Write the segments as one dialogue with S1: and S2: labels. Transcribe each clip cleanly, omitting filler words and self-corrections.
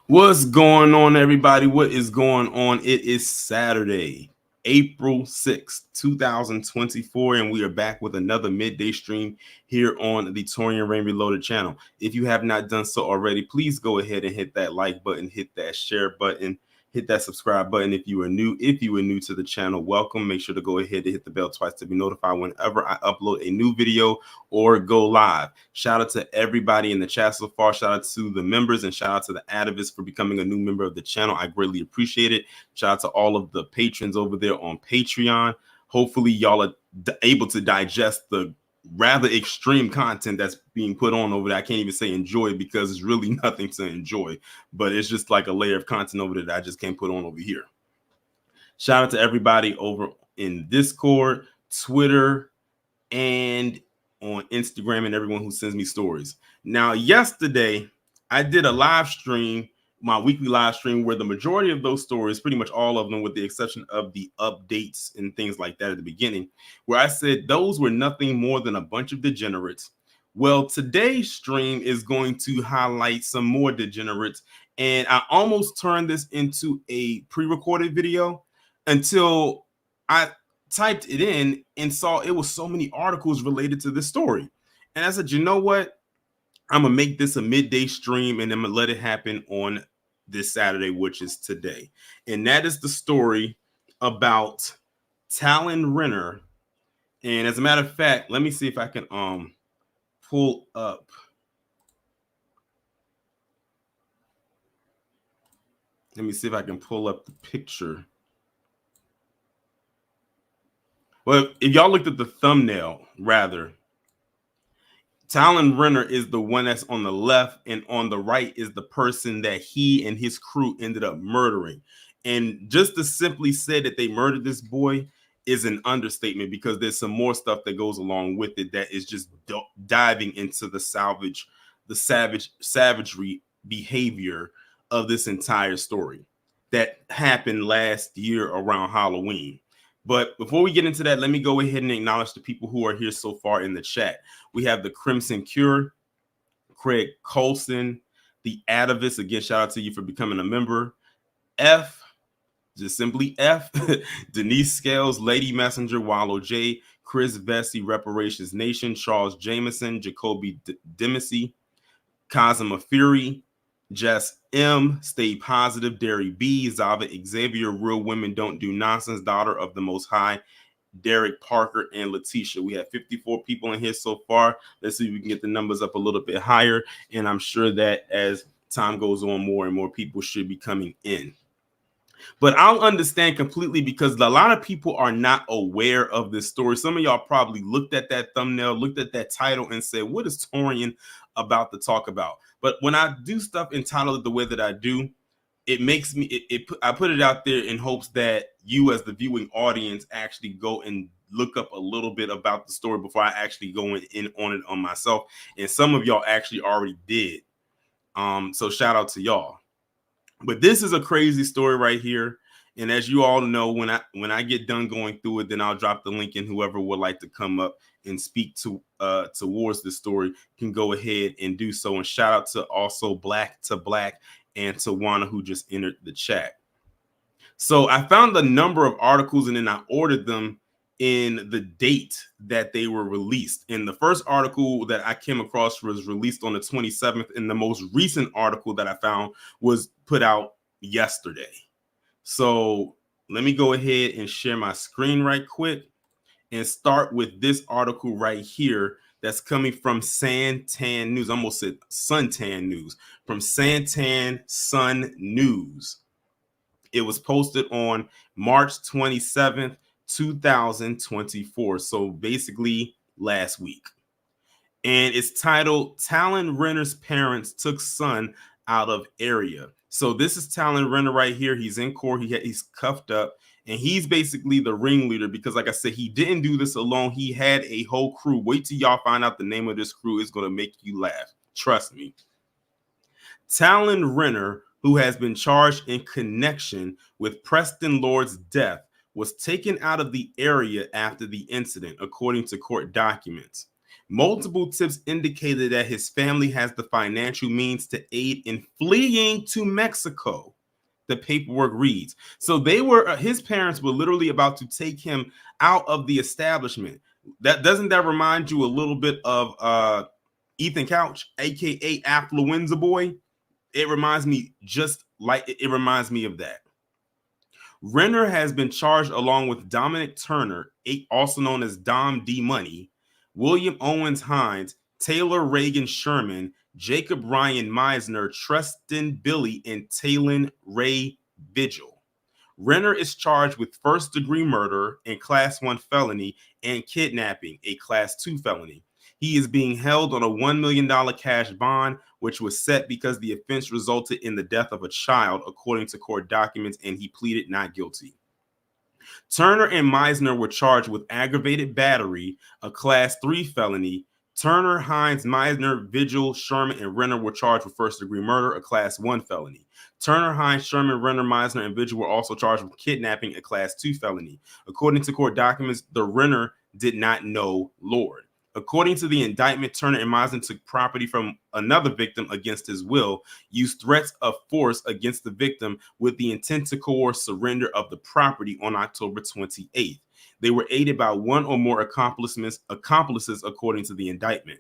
S1: What's going on, everybody? What is going on? It is Saturday, April 6th, 2024, and we are back with another midday stream here on the Torian Rain Reloaded channel. If you have not done so already, please go ahead and hit that like button, hit that share button, hit that subscribe button. If you are new to the channel, welcome. Make sure to go ahead and hit the bell twice to be notified whenever I upload a new video or go live. Shout out to everybody in the chat so far. Shout out to the members and shout out to the Atavists for becoming a new member of the channel. I greatly appreciate it. Shout out to all of the patrons over there on Patreon. Hopefully y'all are able to digest the rather extreme content that's being put on over there. I can't even say enjoy because it's really nothing to enjoy, but it's just like a layer of content over there that I just can't put on over here. Shout out to everybody over in Discord, Twitter, and on Instagram, and everyone who sends me stories. Now, yesterday, I did a live stream, my weekly live stream, where the majority of those stories, pretty much all of them, with the exception of the updates and things like that at the beginning, where I said those were nothing more than a bunch of degenerates. Well, today's stream is going to highlight some more degenerates, and I almost turned this into a pre-recorded video until I typed it in and saw it was so many articles related to this story. And I said, you know what? I'm going to make this a midday stream and I'm going to let it happen on this Saturday, which is today. And that is the story about Talon Renner. And as a matter of fact, let me see if I can pull up. Let me see if I can pull up the picture. Well, if y'all looked at the thumbnail, rather, Talon Renner is the one that's on the left, and on the right is the person that he and his crew ended up murdering. And just to simply say that they murdered this boy is an understatement, because there's some more stuff that goes along with it that is just diving into the savagery behavior of this entire story that happened last year around Halloween. But before we get into that, let me go ahead and acknowledge the people who are here so far in the chat. We have the Crimson Cure, Craig Colson, the Atavist. Again, shout out to you for becoming a member. F, just simply F, Denise Scales, Lady Messenger, Wallow J, Chris Vesey, Reparations Nation, Charles Jameson, Jacoby Demissy, Cosima Fury, Jess M, Stay Positive, Derry B, Zava Xavier, Real Women Don't Do Nonsense, Daughter of the Most High, Derek Parker, and Letitia. We have 54 people in here so far. Let's see if we can get the numbers up a little bit higher. And I'm sure that as time goes on, more and more people should be coming in. But I'll understand completely, because a lot of people are not aware of this story. Some of y'all probably looked at that thumbnail, looked at that title, and said, what is Torian about to talk about? But when I do stuff entitled the way that I do, it makes me, I put it out there in hopes that you as the viewing audience actually go and look up a little bit about the story before I actually go in on it on myself. And some of y'all actually already did. So shout out to y'all. But this is a crazy story right here. And as you all know, when I get done going through it, then I'll drop the link, and whoever would like to come up and speak to towards this story can go ahead and do so. And shout out to also Black to Black and Tawana, who just entered the chat. So I found a number of articles, and then I ordered them in the date that they were released. And the first article that I came across was released on the 27th, and the most recent article that I found was put out yesterday. So let me go ahead and share my screen right quick and start with this article right here that's coming from Santan News. I almost said Suntan News. From Santan Sun News. It was posted on March 27th, 2024. So basically last week. And it's titled, Talon Renner's Parents Took Son Out of Area. So this is Talon Renner right here. He's in court. He's cuffed up. And he's basically the ringleader, because like I said, he didn't do this alone. He had a whole crew. Wait till y'all find out the name of this crew. It's going to make you laugh. Trust me. Talon Renner, who has been charged in connection with Preston Lord's death, was taken out of the area after the incident, according to court documents. Multiple tips indicated that his family has the financial means to aid in fleeing to Mexico. The paperwork reads. So they were, his parents were literally about to take him out of the establishment. That doesn't that remind you a little bit of Ethan Couch, aka Affluenza Boy? It reminds me it reminds me of that. Renner has been charged along with Dominic Turner, also known as Dom D Money, William Owens Hines, Taylor Reagan Sherman, Jacob Ryan Meisner, Preston Billy, and Talon Ray Vigil. Renner is charged with first-degree murder and Class 1 felony and kidnapping, a Class 2 felony. He is being held on a $1 million cash bond, which was set because the offense resulted in the death of a child, according to court documents, and he pleaded not guilty. Turner and Meisner were charged with aggravated battery, a Class 3 felony. Turner, Hines, Meisner, Vigil, Sherman, and Renner were charged with first-degree murder, a Class 1 felony. Turner, Hines, Sherman, Renner, Meisner, and Vigil were also charged with kidnapping, a Class 2 felony. According to court documents, the Renner did not know Lord. According to the indictment, Turner and Meisner took property from another victim against his will, used threats of force against the victim with the intent to coerce surrender of the property on October 28th. They were aided by one or more accomplices, according to the indictment.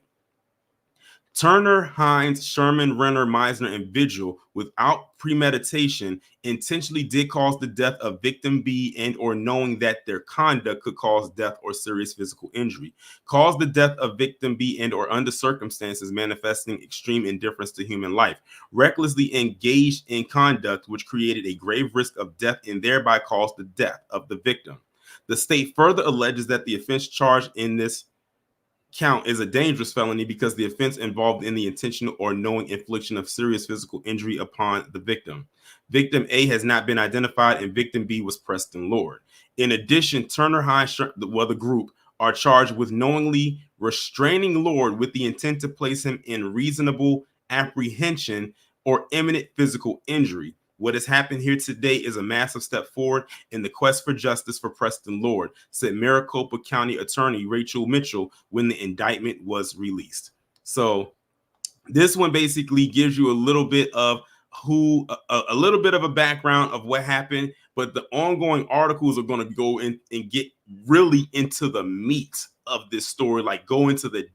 S1: Turner, Hines, Sherman, Renner, Meisner, and Vigil, without premeditation, intentionally did cause the death of victim B and or knowing that their conduct could cause death or serious physical injury. Caused the death of victim B and or under circumstances manifesting extreme indifference to human life. Recklessly engaged in conduct which created a grave risk of death and thereby caused the death of the victim. The state further alleges that the offense charged in this count is a dangerous felony because the offense involved in the intentional or knowing infliction of serious physical injury upon the victim. Victim A has not been identified and victim B was Preston Lord. In addition, Turner, Hines, the group are charged with knowingly restraining Lord with the intent to place him in reasonable apprehension or imminent physical injury. What has happened here today is a massive step forward in the quest for justice for Preston Lord, said Maricopa County Attorney Rachel Mitchell when the indictment was released. So this one basically gives you a little bit of a little bit of a background of what happened, but the ongoing articles are going to go in and get really into the meat of this story, like go into the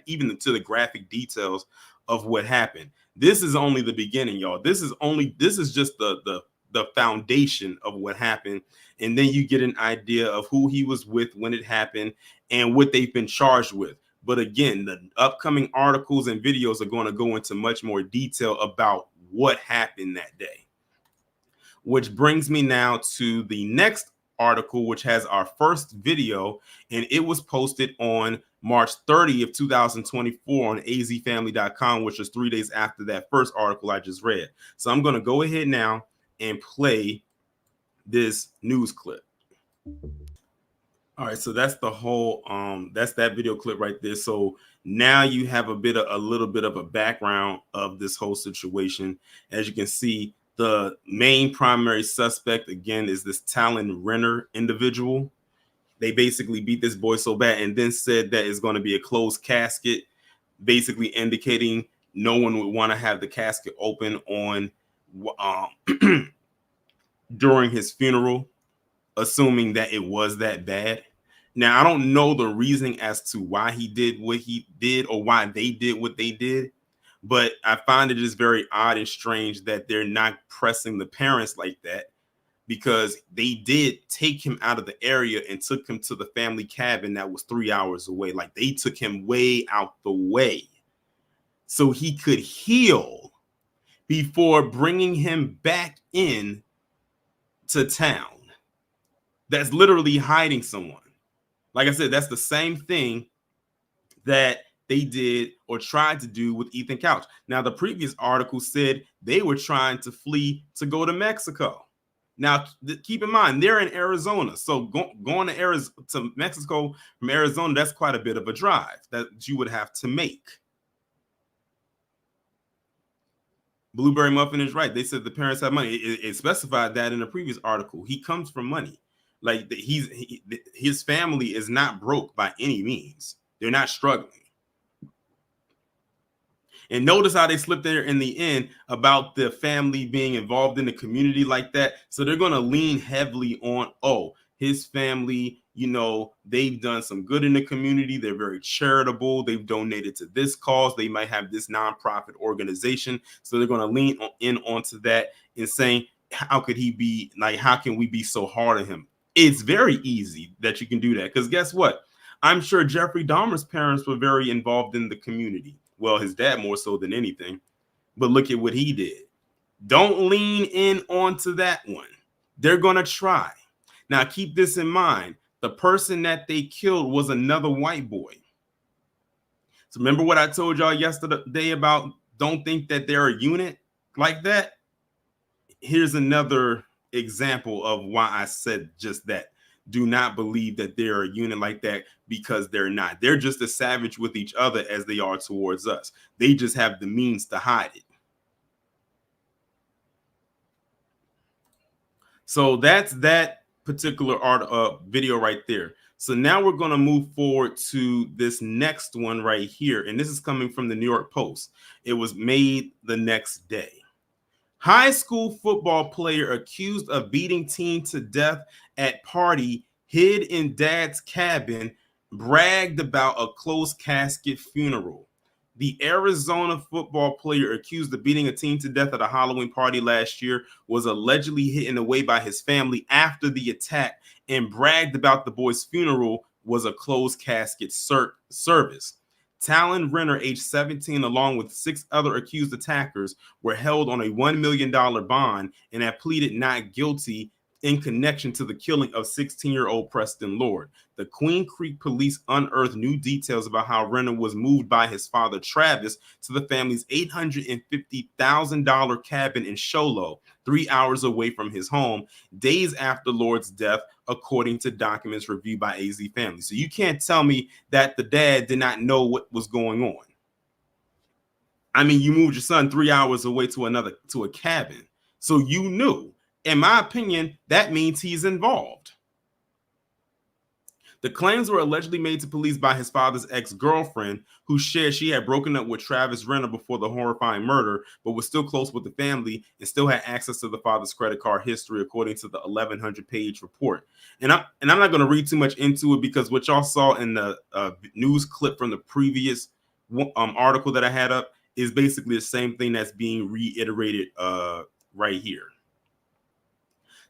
S1: even into the graphic details of what happened. This is only the beginning, y'all. This is just the foundation of what happened. And then you get an idea of who he was with when it happened and what they've been charged with. But again, the upcoming articles and videos are going to go into much more detail about what happened that day. Which brings me now to the next article, which has our first video, and it was posted on March 30th, 2024 on azfamily.com, which was 3 days after that first article I just read. So I'm going to go ahead now and play this news clip. All right, so that's the whole that's that video clip right there. So now you have a little bit of a background of this whole situation. As you can see, the main primary suspect again is this Talon Renner individual. They basically beat this boy so bad and then said that it's going to be a closed casket, basically indicating no one would want to have the casket open on during his funeral, assuming that it was that bad. Now, I don't know the reasoning as to why he did what he did or why they did what they did, but I find it just very odd and strange that they're not pressing the parents like that, because they did take him out of the area and took him to the family cabin that was 3 hours away. Like, they took him way out the way so he could heal before bringing him back in to town. That's literally hiding someone. Like I said, that's the same thing that they did or tried to do with Ethan Couch. Now, the previous article said they were trying to flee to go to Mexico. Now, keep in mind, they're in Arizona. So going to Mexico from Arizona, that's quite a bit of a drive that you would have to make. Blueberry Muffin is right. They said the parents have money. It specified that in the previous article. He comes from money. Like his family is not broke by any means. They're not struggling. And notice how they slipped there in the end about the family being involved in the community like that. So they're going to lean heavily on, oh, his family, they've done some good in the community. They're very charitable. They've donated to this cause. They might have this nonprofit organization. So they're going to lean in onto that and saying, how could he be like, how can we be so hard on him? It's very easy that you can do that, because guess what? I'm sure Jeffrey Dahmer's parents were very involved in the community. Well, his dad more so than anything. But look at what he did. Don't lean in onto that one. They're going to try. Now, keep this in mind. The person that they killed was another white boy. So remember what I told y'all yesterday about don't think that they're a unit like that? Here's another example of why I said just that. Do not believe that they're a unit like that, because they're not. They're just as savage with each other as they are towards us. They just have the means to hide it. So that's that particular video right there. So now we're going to move forward to this next one right here. And this is coming from the New York Post. It was made the next day. High school football player accused of beating teen to death at party hid in dad's cabin, bragged about a closed casket funeral. The Arizona football player accused of beating a teen to death at a Halloween party last year was allegedly hidden away by his family after the attack and bragged about the boy's funeral was a closed casket service. Talon, Renner, age 17, along with 6 other accused attackers, were held on a $1 million bond and have pleaded not guilty in connection to the killing of 16-year-old Preston Lord. The Queen Creek police unearthed new details about how Renner was moved by his father, Travis, to the family's $850,000 cabin in Show Low, 3 hours away from his home, days after Lord's death, according to documents reviewed by AZ Family. So you can't tell me that the dad did not know what was going on. I mean, you moved your son 3 hours away to a cabin. So you knew. In my opinion, that means he's involved. The claims were allegedly made to police by his father's ex-girlfriend, who shared she had broken up with Travis Renner before the horrifying murder, but was still close with the family and still had access to the father's credit card history, according to the 1,100-page report. And I'm not going to read too much into it, because what y'all saw in the news clip from the previous article that I had up is basically the same thing that's being reiterated right here.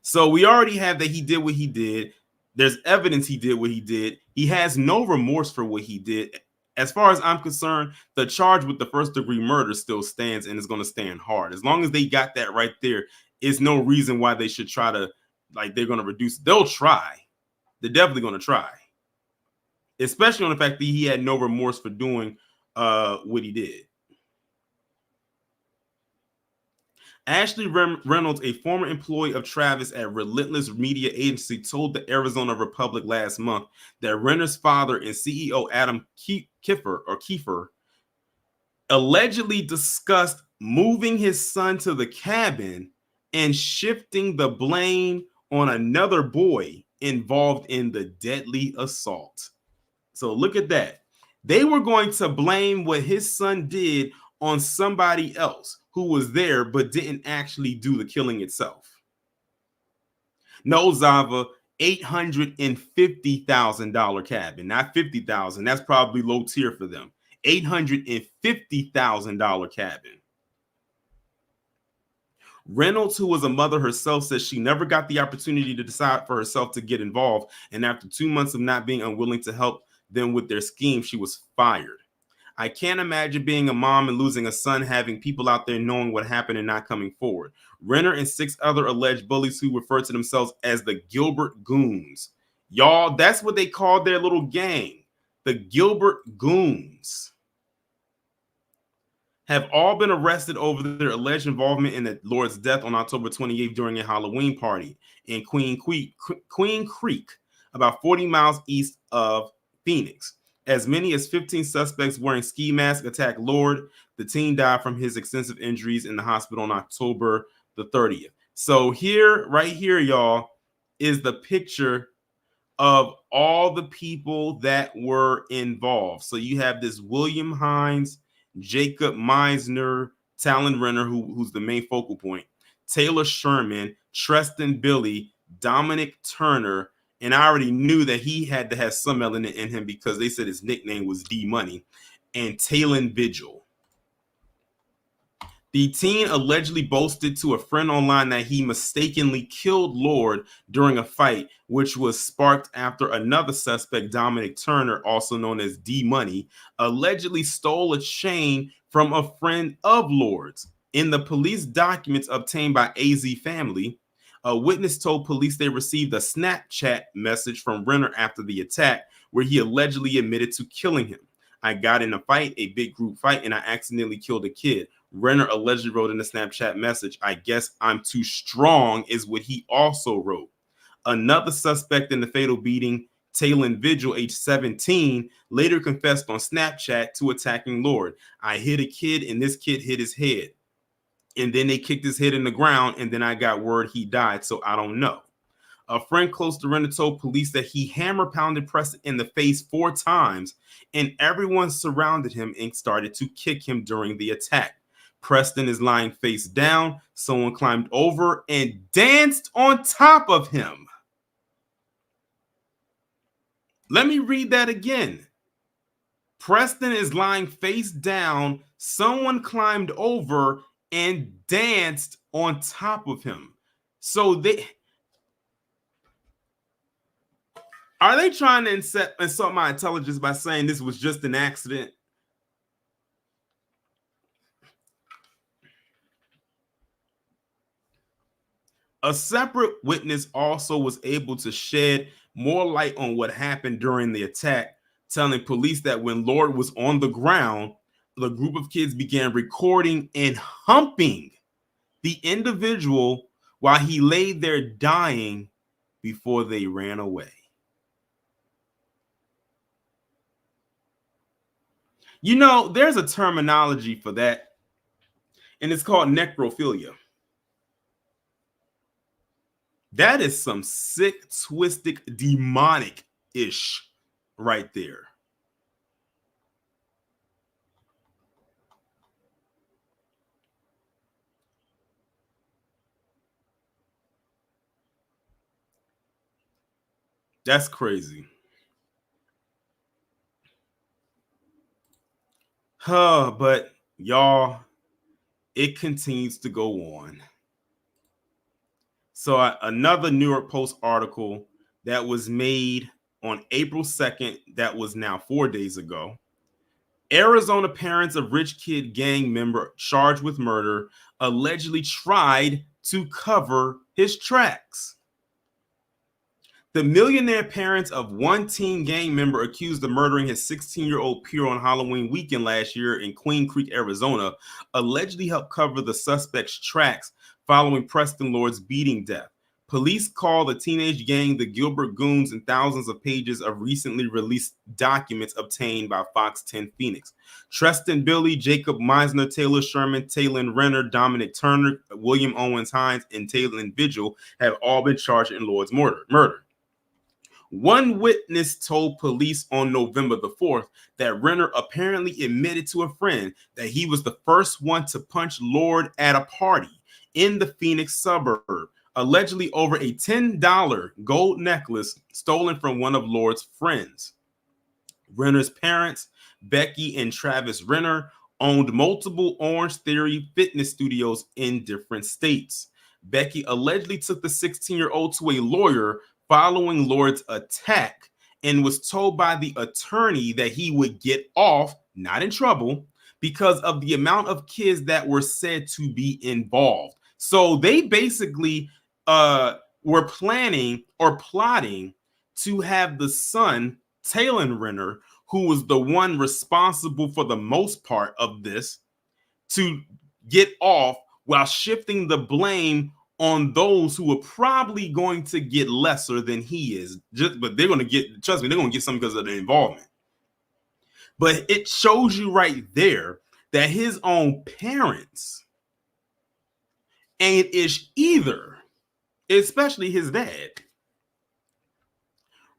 S1: So we already have that he did what he did. There's evidence he did what he did. He has no remorse for what he did. As far as I'm concerned, the charge with the first-degree murder still stands and is going to stand hard. As long as they got that right there, is no reason why they should try to, they're going to reduce. They'll try. They're definitely going to try. Especially on the fact that he had no remorse for doing what he did. Ashley Reynolds, a former employee of Travis at Relentless Media Agency, told the Arizona Republic last month that Renner's father and CEO Adam Kiefer allegedly discussed moving his son to the cabin and shifting the blame on another boy involved in the deadly assault. So look at that. They were going to blame what his son did on somebody else who was there but didn't actually do the killing itself. No, Zava, $850,000 cabin, not $50,000. That's probably low tier for them. $850,000 cabin. Reynolds, who was a mother herself, says she never got the opportunity to decide for herself to get involved, and after 2 months of not being unwilling to help them with their scheme, she was fired. I can't imagine being a mom and losing a son, having people out there knowing what happened and not coming forward. Renner and 6 other alleged bullies who refer to themselves as the Gilbert Goons. Y'all, that's what they called their little gang. The Gilbert Goons have all been arrested over their alleged involvement in the Lord's death on October 28th during a Halloween party in Queen Creek, about 40 miles east of Phoenix. As many as 15 suspects wearing ski masks attacked Lord. The teen died from his extensive injuries in the hospital on October the 30th. So right here, y'all, is the picture of all the people that were involved. So you have this William Hines Jacob Meisner, Talon Renner, who's the main focal point, Taylor Sherman, Preston Billy, Dominic Turner, and I already knew that he had to have some element in him because they said his nickname was D Money, and Talon Vigil. The teen allegedly boasted to a friend online that he mistakenly killed Lord during a fight, which was sparked after another suspect, Dominic Turner, also known as D Money, allegedly stole a chain from a friend of Lord's. In the police documents obtained by AZ Family, a witness told police they received a Snapchat message from Renner after the attack, where he allegedly admitted to killing him. I got in a fight, a big group fight, and I accidentally killed a kid. Renner allegedly wrote in a Snapchat message, I guess I'm too strong, is what he also wrote. Another suspect in the fatal beating, Talon Vigil, age 17, later confessed on Snapchat to attacking Lord. I hit a kid and this kid hit his head. And then they kicked his head in the ground, and then I got word he died, so I don't know. A friend close to Renner told police that he hammer pounded Preston in the face 4 times, and everyone surrounded him and started to kick him during the attack. Preston is lying face down. Someone climbed over and danced on top of him. Let me read that again. Preston is lying face down. Someone climbed over and danced on top of him. So are they trying to insult my intelligence by saying this was just an accident? A separate witness also was able to shed more light on what happened during the attack, telling police that when Lord was on the ground, the group of kids began recording and humping the individual while he lay there dying before they ran away. You know, there's a terminology for that, and it's called necrophilia. That is some sick, twisted, demonic-ish right there. That's crazy. But y'all, it continues to go on. So another New York Post article that was made on April 2nd, that was now 4 days ago. Arizona parents of rich kid gang member charged with murder allegedly tried to cover his tracks. The millionaire parents of one teen gang member accused of murdering his 16-year-old peer on Halloween weekend last year in Queen Creek, Arizona, allegedly helped cover the suspect's tracks following Preston Lord's beating death. Police call the teenage gang the Gilbert Goons in thousands of pages of recently released documents obtained by Fox 10 Phoenix. Preston Billy, Jacob Meisner, Taylor Sherman, Talon Renner, Dominic Turner, William Owens Hines, and Talon Vigil have all been charged in Lord's murder. One witness told police on November the 4th that Renner apparently admitted to a friend that he was the first one to punch Lord at a party in the Phoenix suburb, allegedly over a $10 gold necklace stolen from one of Lord's friends. Renner's parents, Becky and Travis Renner, owned multiple Orange Theory fitness studios in different states. Becky allegedly took the 16-year-old to a lawyer following Lord's attack and was told by the attorney that he would get off, not in trouble, because of the amount of kids that were said to be involved. So they basically were planning or plotting to have the son, Talon Renner, who was the one responsible for the most part of this, to get off while shifting the blame on those who are probably going to get lesser than he is. But they're going to get, trust me, they're going to get some because of the involvement. But it shows you right there that his own parents ain't ish either, especially his dad.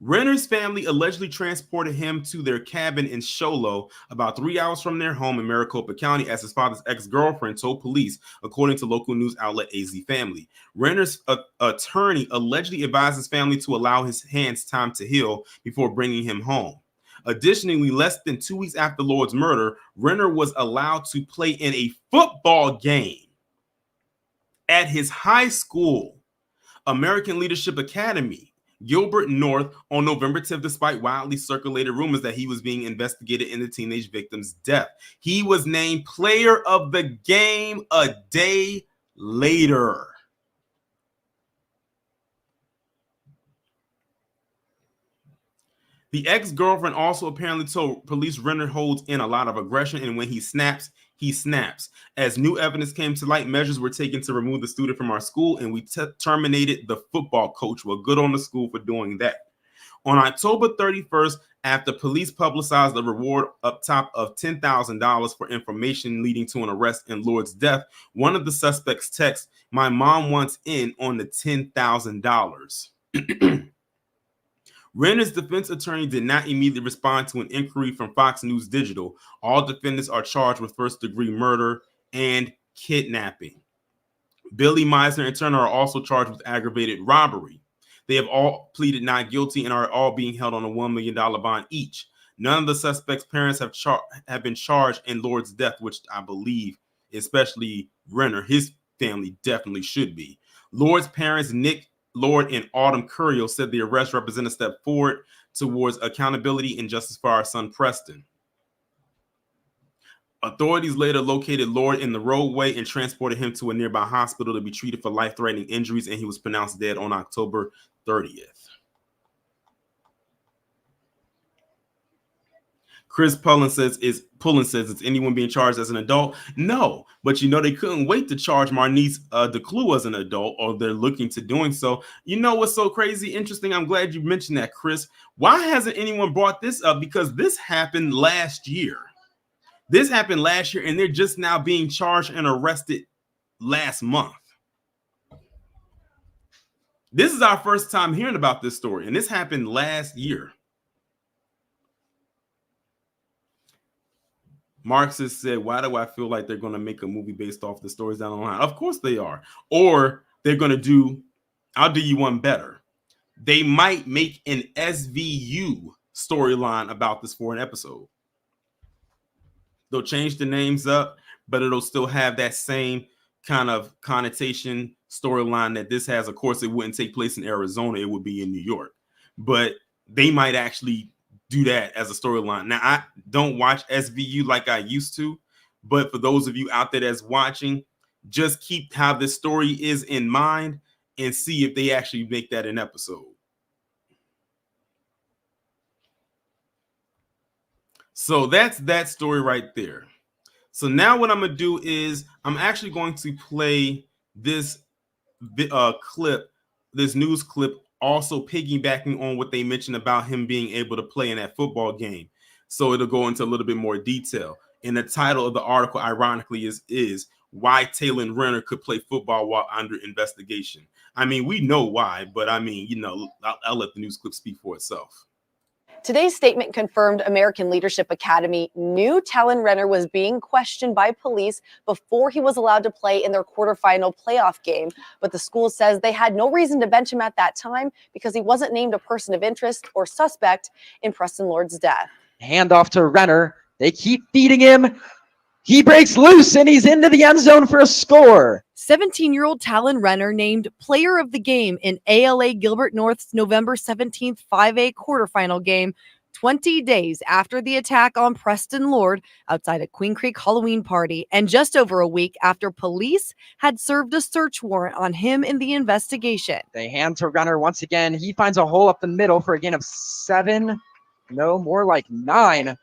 S1: Renner's family allegedly transported him to their cabin in Sholo, about 3 hours from their home in Maricopa County, as his father's ex-girlfriend told police, according to local news outlet AZ Family. Renner's attorney allegedly advised his family to allow his hands time to heal before bringing him home. Additionally, less than 2 weeks after Lord's murder, Renner was allowed to play in a football game at his high school, American Leadership Academy, Gilbert North, on November 10th, despite widely circulated rumors that he was being investigated in the teenage victim's death. He was named player of the game a day later. The ex-girlfriend also apparently told police Renner holds in a lot of aggression, and when he snaps, he snaps. As new evidence came to light, measures were taken to remove the student from our school, and we terminated the football coach. Well, good on the school for doing that. On October 31st, after police publicized the reward up top of $10,000 for information leading to an arrest in Lord's death, one of the suspects texts, "My mom wants in on the $10,000. Renner's defense attorney did not immediately respond to an inquiry from Fox News Digital. All defendants are charged with first-degree murder and kidnapping. Billy Meisner and Turner are also charged with aggravated robbery. They have all pleaded not guilty and are all being held on a $1 million bond each. None of the suspects' parents have been charged in Lord's death, which I believe, especially Renner, his family definitely should be. Lord's parents, Nick Lord and Autumn Curiel, said the arrest represents a step forward towards accountability and justice for our son Preston. Authorities later located Lord in the roadway and transported him to a nearby hospital to be treated for life-threatening injuries, and he was pronounced dead on October 30th. Chris Pullen says, is anyone being charged as an adult? No, but they couldn't wait to charge Marnice DeClue as an adult, or they're looking to doing so. You know what's so crazy interesting? I'm glad you mentioned that, Chris. Why hasn't anyone brought this up? Because this happened last year. And they're just now being charged and arrested last month. This is our first time hearing about this story, and this happened last year. Marxist said, why do I feel like they're going to make a movie based off the stories down the line? Of course they are. Or they're going to do, I'll do you one better. They might make an SVU storyline about this for an episode. They'll change the names up, but it'll still have that same kind of connotation storyline that this has. Of course, it wouldn't take place in Arizona. It would be in New York. But they might actually do that as a storyline. Now, I don't watch SVU like I used to, but for those of you out there that's watching, just keep how this story is in mind and see if they actually make that an episode. So that's that story right there. So now what I'm going to do is I'm actually going to play this clip, this news clip, also piggybacking on what they mentioned about him being able to play in that football game. So it'll go into a little bit more detail. And the title of the article, ironically, is why Talon Renner could play football while under investigation. I mean, we know why, but I mean, I'll let the news clip speak for itself.
S2: Today's statement confirmed American Leadership Academy knew Talon Renner was being questioned by police before he was allowed to play in their quarterfinal playoff game. But the school says they had no reason to bench him at that time because he wasn't named a person of interest or suspect in Preston Lord's death.
S3: Handoff to Renner. They keep feeding him. He breaks loose and he's into the end zone for a score.
S2: 17-year-old Talon Renner named player of the game in ALA Gilbert North's November 17th 5A quarterfinal game, 20 days after the attack on Preston Lord outside a Queen Creek Halloween party, and just over a week after police had served a search warrant on him in the investigation.
S3: They hand to Renner once again. He finds a hole up the middle for a gain of 7. No, more like 9.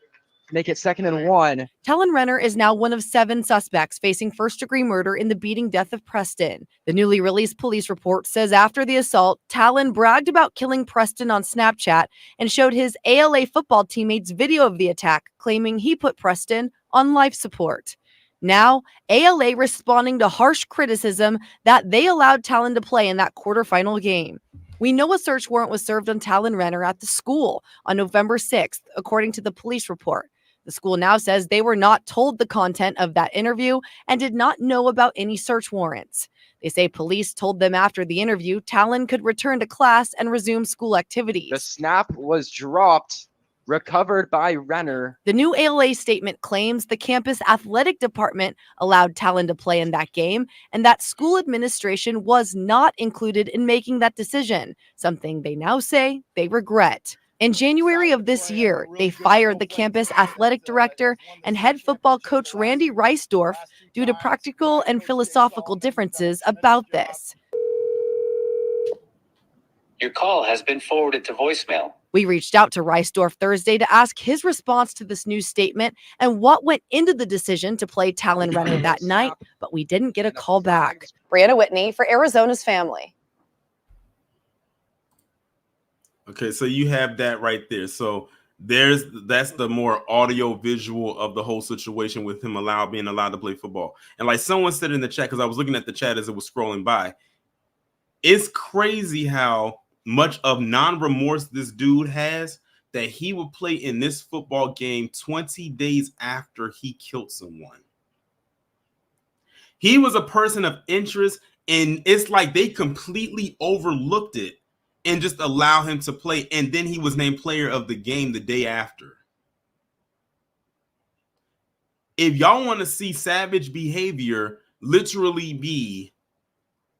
S3: Make it 2nd and 1.
S2: Talon Renner is now one of 7 suspects facing first-degree murder in the beating death of Preston. The newly released police report says after the assault, Talon bragged about killing Preston on Snapchat and showed his ALA football teammates video of the attack, claiming he put Preston on life support. Now, ALA responding to harsh criticism that they allowed Talon to play in that quarterfinal game. We know a search warrant was served on Talon Renner at the school on November 6th, according to the police report. The school now says they were not told the content of that interview and did not know about any search warrants. They say police told them after the interview Talon could return to class and resume school activities.
S3: The snap was dropped, recovered by Renner.
S2: The new ALA statement claims the campus athletic department allowed Talon to play in that game and that school administration was not included in making that decision, something they now say they regret. In January of this year, they fired the campus athletic director and head football coach Randy Reisdorf due to practical and philosophical differences about this.
S4: Your call has been forwarded to voicemail.
S2: We reached out to Reisdorf Thursday to ask his response to this news statement and what went into the decision to play Talon Renner that night, but we didn't get a call back. Brianna Whitney for Arizona's Family.
S1: Okay, so you have that right there. So that's the more audio visual of the whole situation with him being allowed to play football. And like someone said in the chat, because I was looking at the chat as it was scrolling by, it's crazy how much of non-remorse this dude has, that he would play in this football game 20 days after he killed someone. He was a person of interest, and it's like they completely overlooked it and just allow him to play. And then he was named player of the game the day after. If y'all want to see savage behavior literally be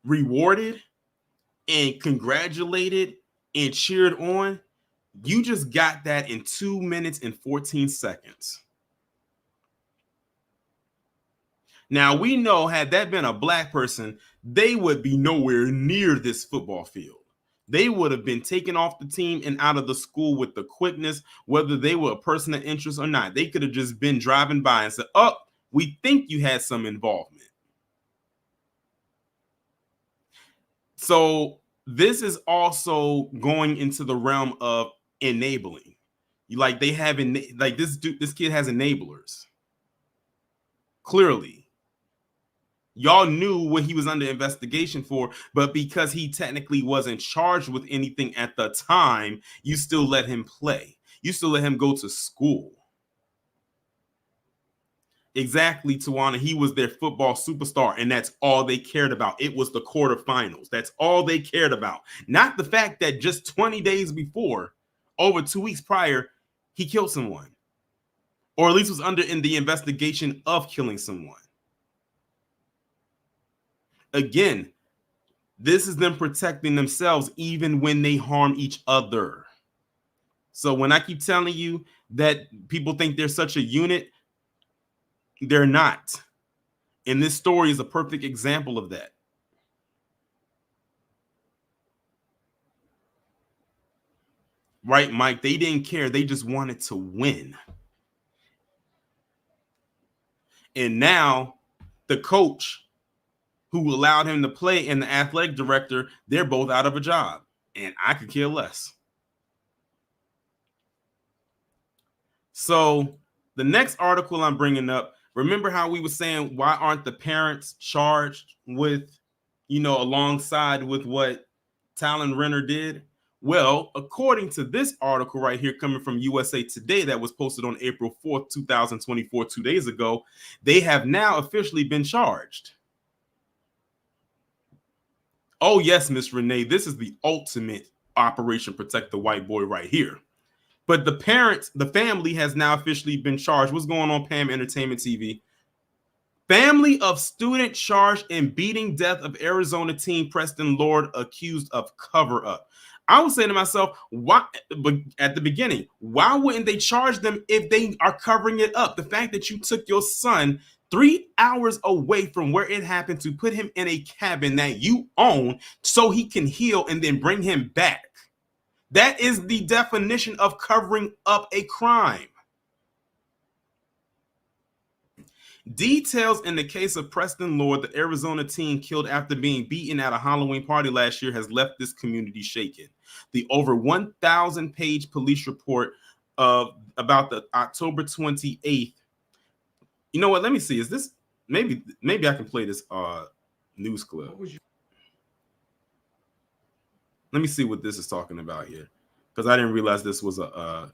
S1: rewarded and congratulated and cheered on, you just got that in 2 minutes and 14 seconds. Now, we know had that been a black person, they would be nowhere near this football field. They would have been taken off the team and out of the school with the quickness, whether they were a person of interest or not. They could have just been driving by and said, oh, we think you had some involvement. So this is also going into the realm of enabling. Like they have, this kid has enablers. Clearly. Y'all knew what he was under investigation for, but because he technically wasn't charged with anything at the time, you still let him play. You still let him go to school. Exactly, Tawana. He was their football superstar, and that's all they cared about. It was the quarterfinals. That's all they cared about. Not the fact that just 20 days before, over 2 weeks prior, he killed someone. Or at least was in the investigation of killing someone. Again, this is them protecting themselves even when they harm each other. So when I keep telling you that people think they're such a unit, they're not. And this story is a perfect example of that. Right, Mike? They didn't care. They just wanted to win. And now the coach who allowed him to play and the athletic director, they're both out of a job. And I could care less. So the next article I'm bringing up, remember how we were saying, why aren't the parents charged with, alongside with what Talon Renner did? Well, according to this article right here coming from USA Today that was posted on April 4th, 2024, 2 days ago, they have now officially been charged. Oh, yes, Miss Renee, this is the ultimate Operation Protect the White Boy right here. But the family has now officially been charged. What's going on, Pam Entertainment TV? Family of student charged in beating death of Arizona teen Preston Lord accused of cover-up. I was saying to myself, why? But at the beginning, why wouldn't they charge them if they are covering it up? The fact that you took your son 3 hours away from where it happened to put him in a cabin that you own so he can heal and then bring him back. That is the definition of covering up a crime. Details in the case of Preston Lord, the Arizona teen killed after being beaten at a Halloween party last year, has left this community shaken. The over 1,000-page police report about the October 28th. You know what? Let me see. Is this maybe I can play this news clip. Let me see what this is talking about here, because I didn't realize this was a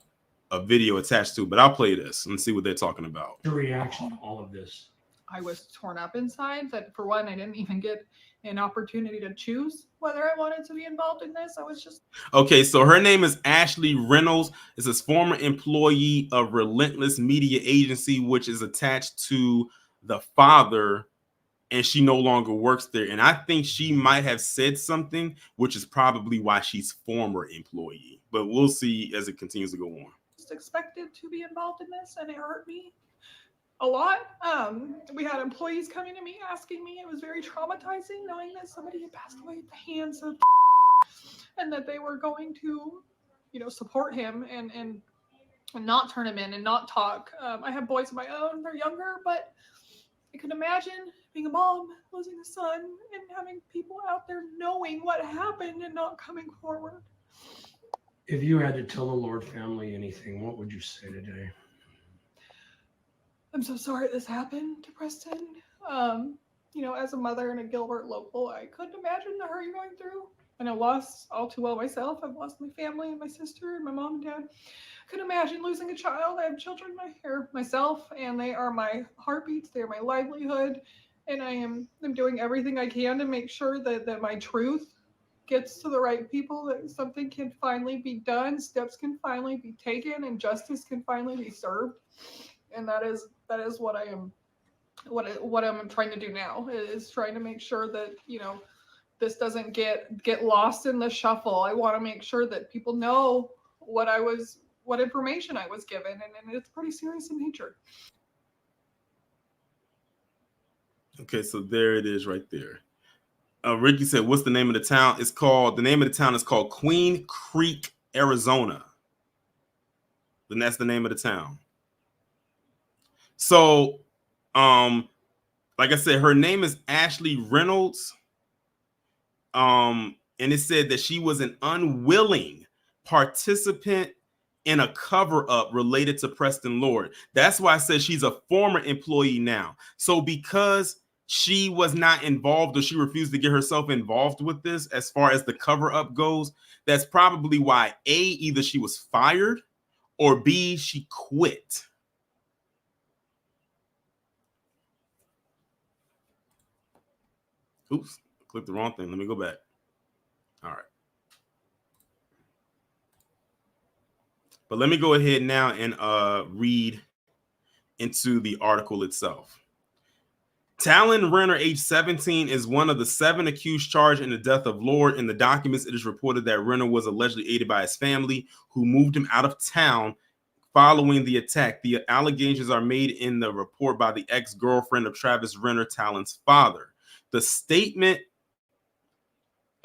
S1: video attached to. But I'll play this and see what they're talking about.
S5: Your reaction to all of this?
S6: I was torn up inside. That for one, I didn't even get an opportunity to choose whether I wanted to be involved in this. I was just
S1: Okay, so her name is Ashley Reynolds. Is a former employee of Relentless Media Agency, which is attached to the father, and she no longer works there. And I think she might have said something, which is probably why she's former employee. But we'll see as it continues to go on.
S6: expected to be involved in this, and it hurt me a lot. We had employees coming to me asking me. It was very traumatizing knowing that somebody had passed away at the hands of and that they were going to, support him and not turn him in and not talk. I have boys of my own. They're younger, but I could imagine being a mom, losing a son, and having people out there knowing what happened and not coming forward.
S5: If you had to tell the Lord family anything, what would you say today?
S6: I'm so sorry this happened to Preston. As a mother and a Gilbert local, I couldn't imagine the hurt you're going through. And I lost all too well myself. I've lost my family and my sister and my mom and dad. I couldn't imagine losing a child. I have children myself, and they are my heartbeats. They are my livelihood. And I'm doing everything I can to make sure that my truth gets to the right people, that something can finally be done, steps can finally be taken, and justice can finally be served. And that is what I am, what I'm trying to do now, is trying to make sure that, this doesn't get lost in the shuffle. I want to make sure that people know what information I was given, and it's pretty serious in nature.
S1: Okay, so there it is right there. Ricky said, what's the name of the town? The name of the town is called Queen Creek, Arizona. Then that's the name of the town. So, like I said, her name is Ashley Reynolds. And it said that she was an unwilling participant in a cover-up related to Preston Lord. That's why I said she's a former employee now. So because she was not involved, or she refused to get herself involved with this as far as the cover-up goes, that's probably why A, either she was fired, or B, she quit. Oops, clicked the wrong thing. Let me go back. All right. But let me go ahead now and read into the article itself. Talon Renner, age 17, is one of the 7 accused charged in the death of Lord. In the documents, it is reported that Renner was allegedly aided by his family, who moved him out of town following the attack. The allegations are made in the report by the ex-girlfriend of Travis Renner, Talon's father. The statement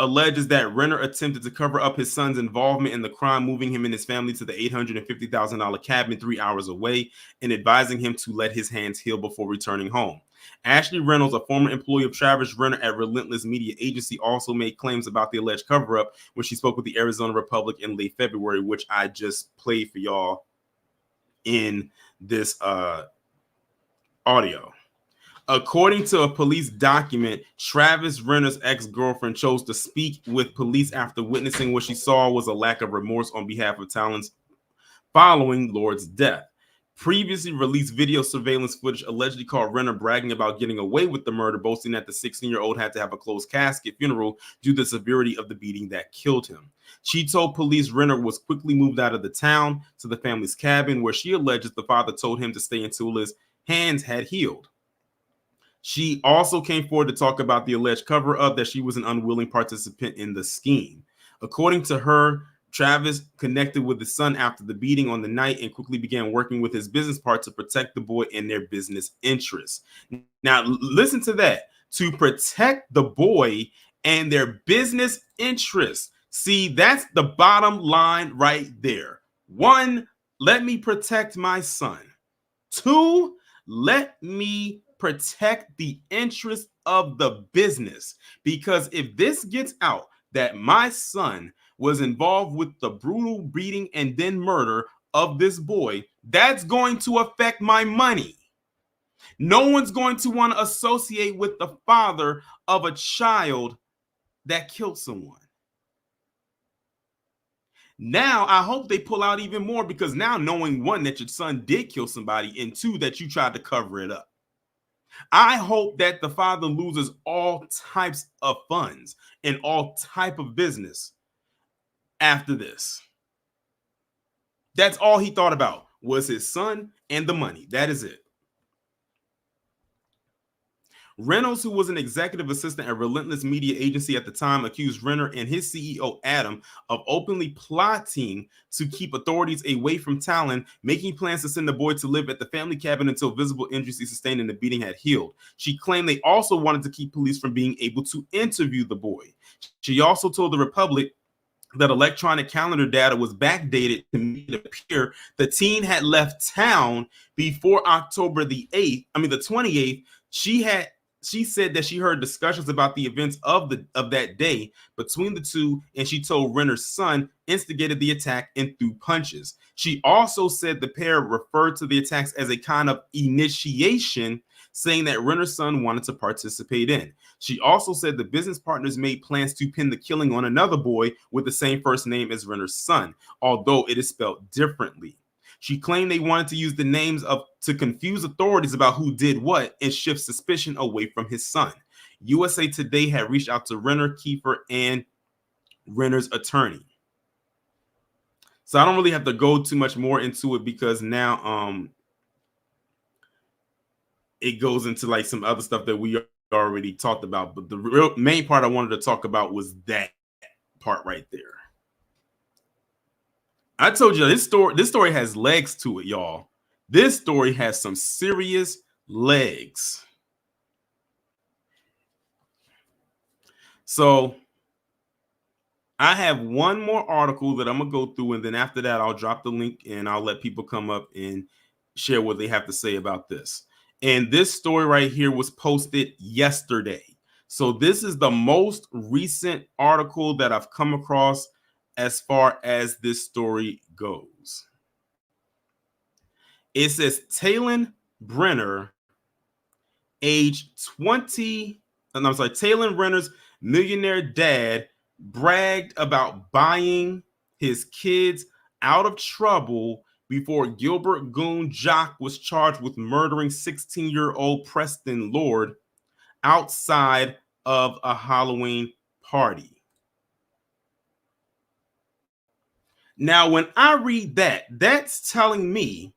S1: alleges that Renner attempted to cover up his son's involvement in the crime, moving him and his family to the $850,000 cabin 3 hours away and advising him to let his hands heal before returning home. Ashley Reynolds, a former employee of Travis Renner at Relentless Media Agency, also made claims about the alleged cover-up when she spoke with the Arizona Republic in late February, which I just played for y'all in this audio. According to a police document, Travis Renner's ex-girlfriend chose to speak with police after witnessing what she saw was a lack of remorse on behalf of Talon's following Lord's death. Previously released video surveillance footage allegedly caught Renner bragging about getting away with the murder, boasting that the 16-year-old had to have a closed casket funeral due to the severity of the beating that killed him. She told police Renner was quickly moved out of the town to the family's cabin, where she alleges the father told him to stay until his hands had healed. She also came forward to talk about the alleged cover-up, that she was an unwilling participant in the scheme. According to her, Travis connected with his son after the beating on the night and quickly began working with his business partner to protect the boy and their business interests. Now, listen to that. To protect the boy and their business interests. See, that's the bottom line right there. 1, let me protect my son. 2, let me protect the interest of the business. Because if this gets out that my son was involved with the brutal beating and then murder of this boy, that's going to affect my money. No one's going to want to associate with the father of a child that killed someone. Now, I hope they pull out even more, because now knowing, one, that your son did kill somebody, and two, that you tried to cover it up. I hope that the father loses all types of funds and all type of business after this. That's all he thought about, was his son and the money. That is it. Reynolds, who was an executive assistant at Relentless Media Agency at the time, accused Renner and his CEO, Adam, of openly plotting to keep authorities away from Talon, making plans to send the boy to live at the family cabin until visible injuries he sustained in the beating had healed. She claimed they also wanted to keep police from being able to interview the boy. She also told the Republic that electronic calendar data was backdated to make it appear the teen had left town before October the 28th. She said that she heard discussions about the events of that day between the two, and she told Renner's son instigated the attack and threw punches. She also said the pair referred to the attacks as a kind of initiation, saying that Renner's son wanted to participate in. She also said the business partners made plans to pin the killing on another boy with the same first name as Renner's son, although it is spelled differently. She claimed they wanted to use the names to confuse authorities about who did what and shift suspicion away from his son. USA Today had reached out to Renner, Kiefer, and Renner's attorney. So I don't really have to go too much more into it, because now it goes into like some other stuff that we already talked about. But the real main part I wanted to talk about was that part right there. I told you this story has legs to it, y'all. This story has some serious legs. So I have one more article that I'm going to go through, and then after that, I'll drop the link and I'll let people come up and share what they have to say about this. And this story right here was posted yesterday. So this is the most recent article that I've come across as far as this story goes. It says Talon Renner's millionaire dad bragged about buying his kids out of trouble before Gilbert Goon Jock was charged with murdering 16-year-old Preston Lord outside of a Halloween party. Now, when I read that, that's telling me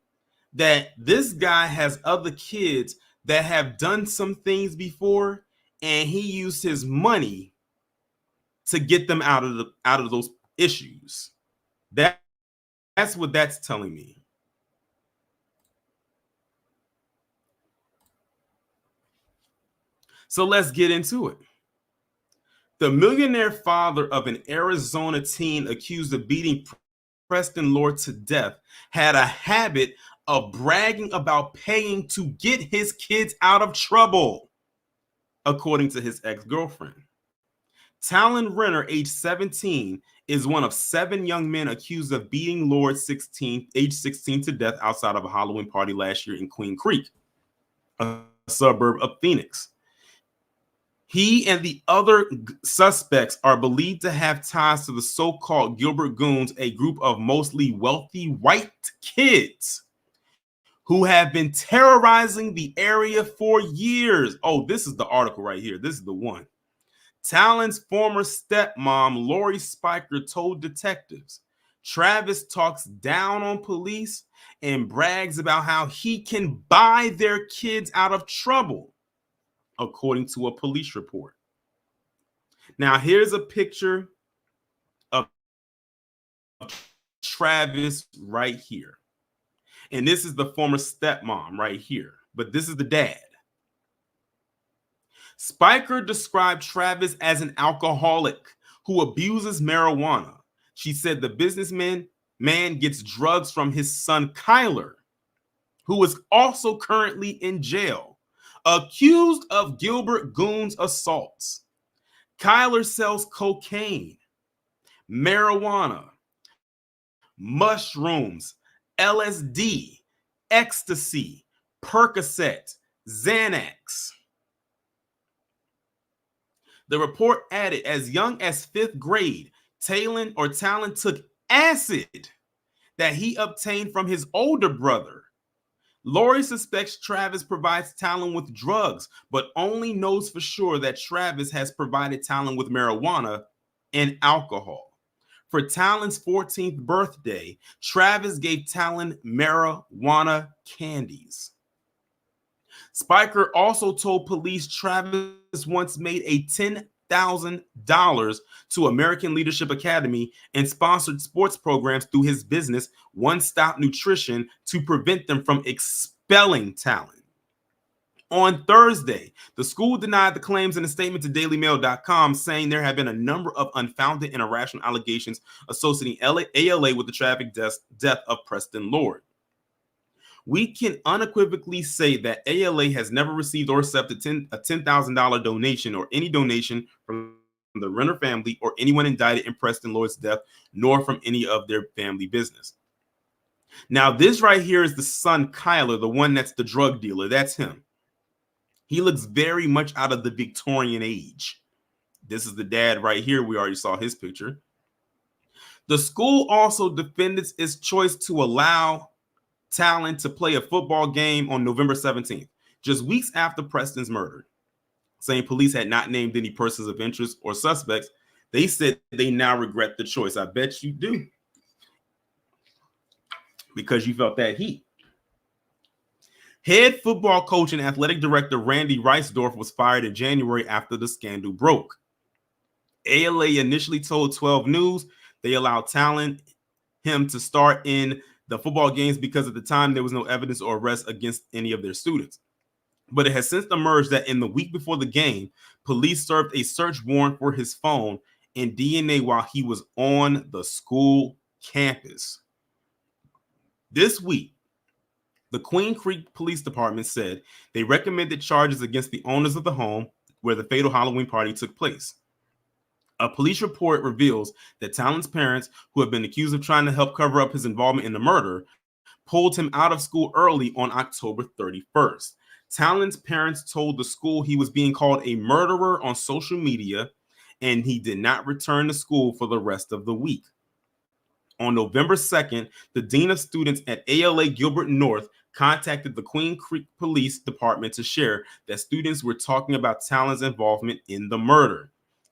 S1: that this guy has other kids that have done some things before, and he used his money to get them out of those issues. That's what that's telling me. So let's get into it. The millionaire father of an Arizona teen accused of beating Preston Lord to death had a habit of bragging about paying to get his kids out of trouble, according to his ex-girlfriend. Talon Renner, age 17, is one of 7 young men accused of beating Lord, age 16, to death outside of a Halloween party last year in Queen Creek, a suburb of Phoenix. He and the other suspects are believed to have ties to the so-called Gilbert Goons, a group of mostly wealthy white kids who have been terrorizing the area for years. Oh, this is the article right here. This is the one. Talon's former stepmom, Lori Spiker, told detectives Travis talks down on police and brags about how he can buy their kids out of trouble, according to a police report. Now, here's a picture of Travis right here. And this is the former stepmom right here. But this is the dad. Spiker described Travis as an alcoholic who abuses marijuana. She said the businessman gets drugs from his son, Kyler, who is also currently in jail, accused of Gilbert Goon's assaults. Kyler sells cocaine, marijuana, mushrooms, LSD, ecstasy, Percocet, Xanax. The report added, as young as 5th grade, Talon took acid that he obtained from his older brother. Lori suspects Travis provides Talon with drugs, but only knows for sure that Travis has provided Talon with marijuana and alcohol. For Talon's 14th birthday, Travis gave Talon marijuana candies. Spiker also told police Travis once made a $10,000 to American Leadership Academy and sponsored sports programs through his business, One Stop Nutrition, to prevent them from expelling Talon. On Thursday, the school denied the claims in a statement to dailymail.com, saying there have been a number of unfounded and irrational allegations associating ALA with the tragic death of Preston Lord. We can unequivocally say that ALA has never received or accepted a $10,000 donation or any donation from the Renner family or anyone indicted in Preston Lord's death, nor from any of their family business. Now, this right here is the son, Kyler, the one that's the drug dealer. That's him. He looks very much out of the Victorian age. This is the dad right here. We already saw his picture. The school also defended its choice to allow Talon to play a football game on November 17th, just weeks after Preston's murder. Saying police had not named any persons of interest or suspects, they said they now regret the choice. I bet you do, because you felt that heat. Head football coach and athletic director Randy Reisdorf was fired in January after the scandal broke. ALA initially told 12 News they allowed Talon him to start in the football games because at the time there was no evidence or arrest against any of their students. But it has since emerged that in the week before the game, police served a search warrant for his phone and DNA while he was on the school campus. This week, the Queen Creek Police Department said they recommended charges against the owners of the home where the fatal Halloween party took place. A police report reveals that Talon's parents, who have been accused of trying to help cover up his involvement in the murder, pulled him out of school early on October 31st. Talon's parents told the school he was being called a murderer on social media, and he did not return to school for the rest of the week. On November 2nd, the dean of students at ALA Gilbert North contacted the Queen Creek Police Department to share that students were talking about Talon's involvement in the murder.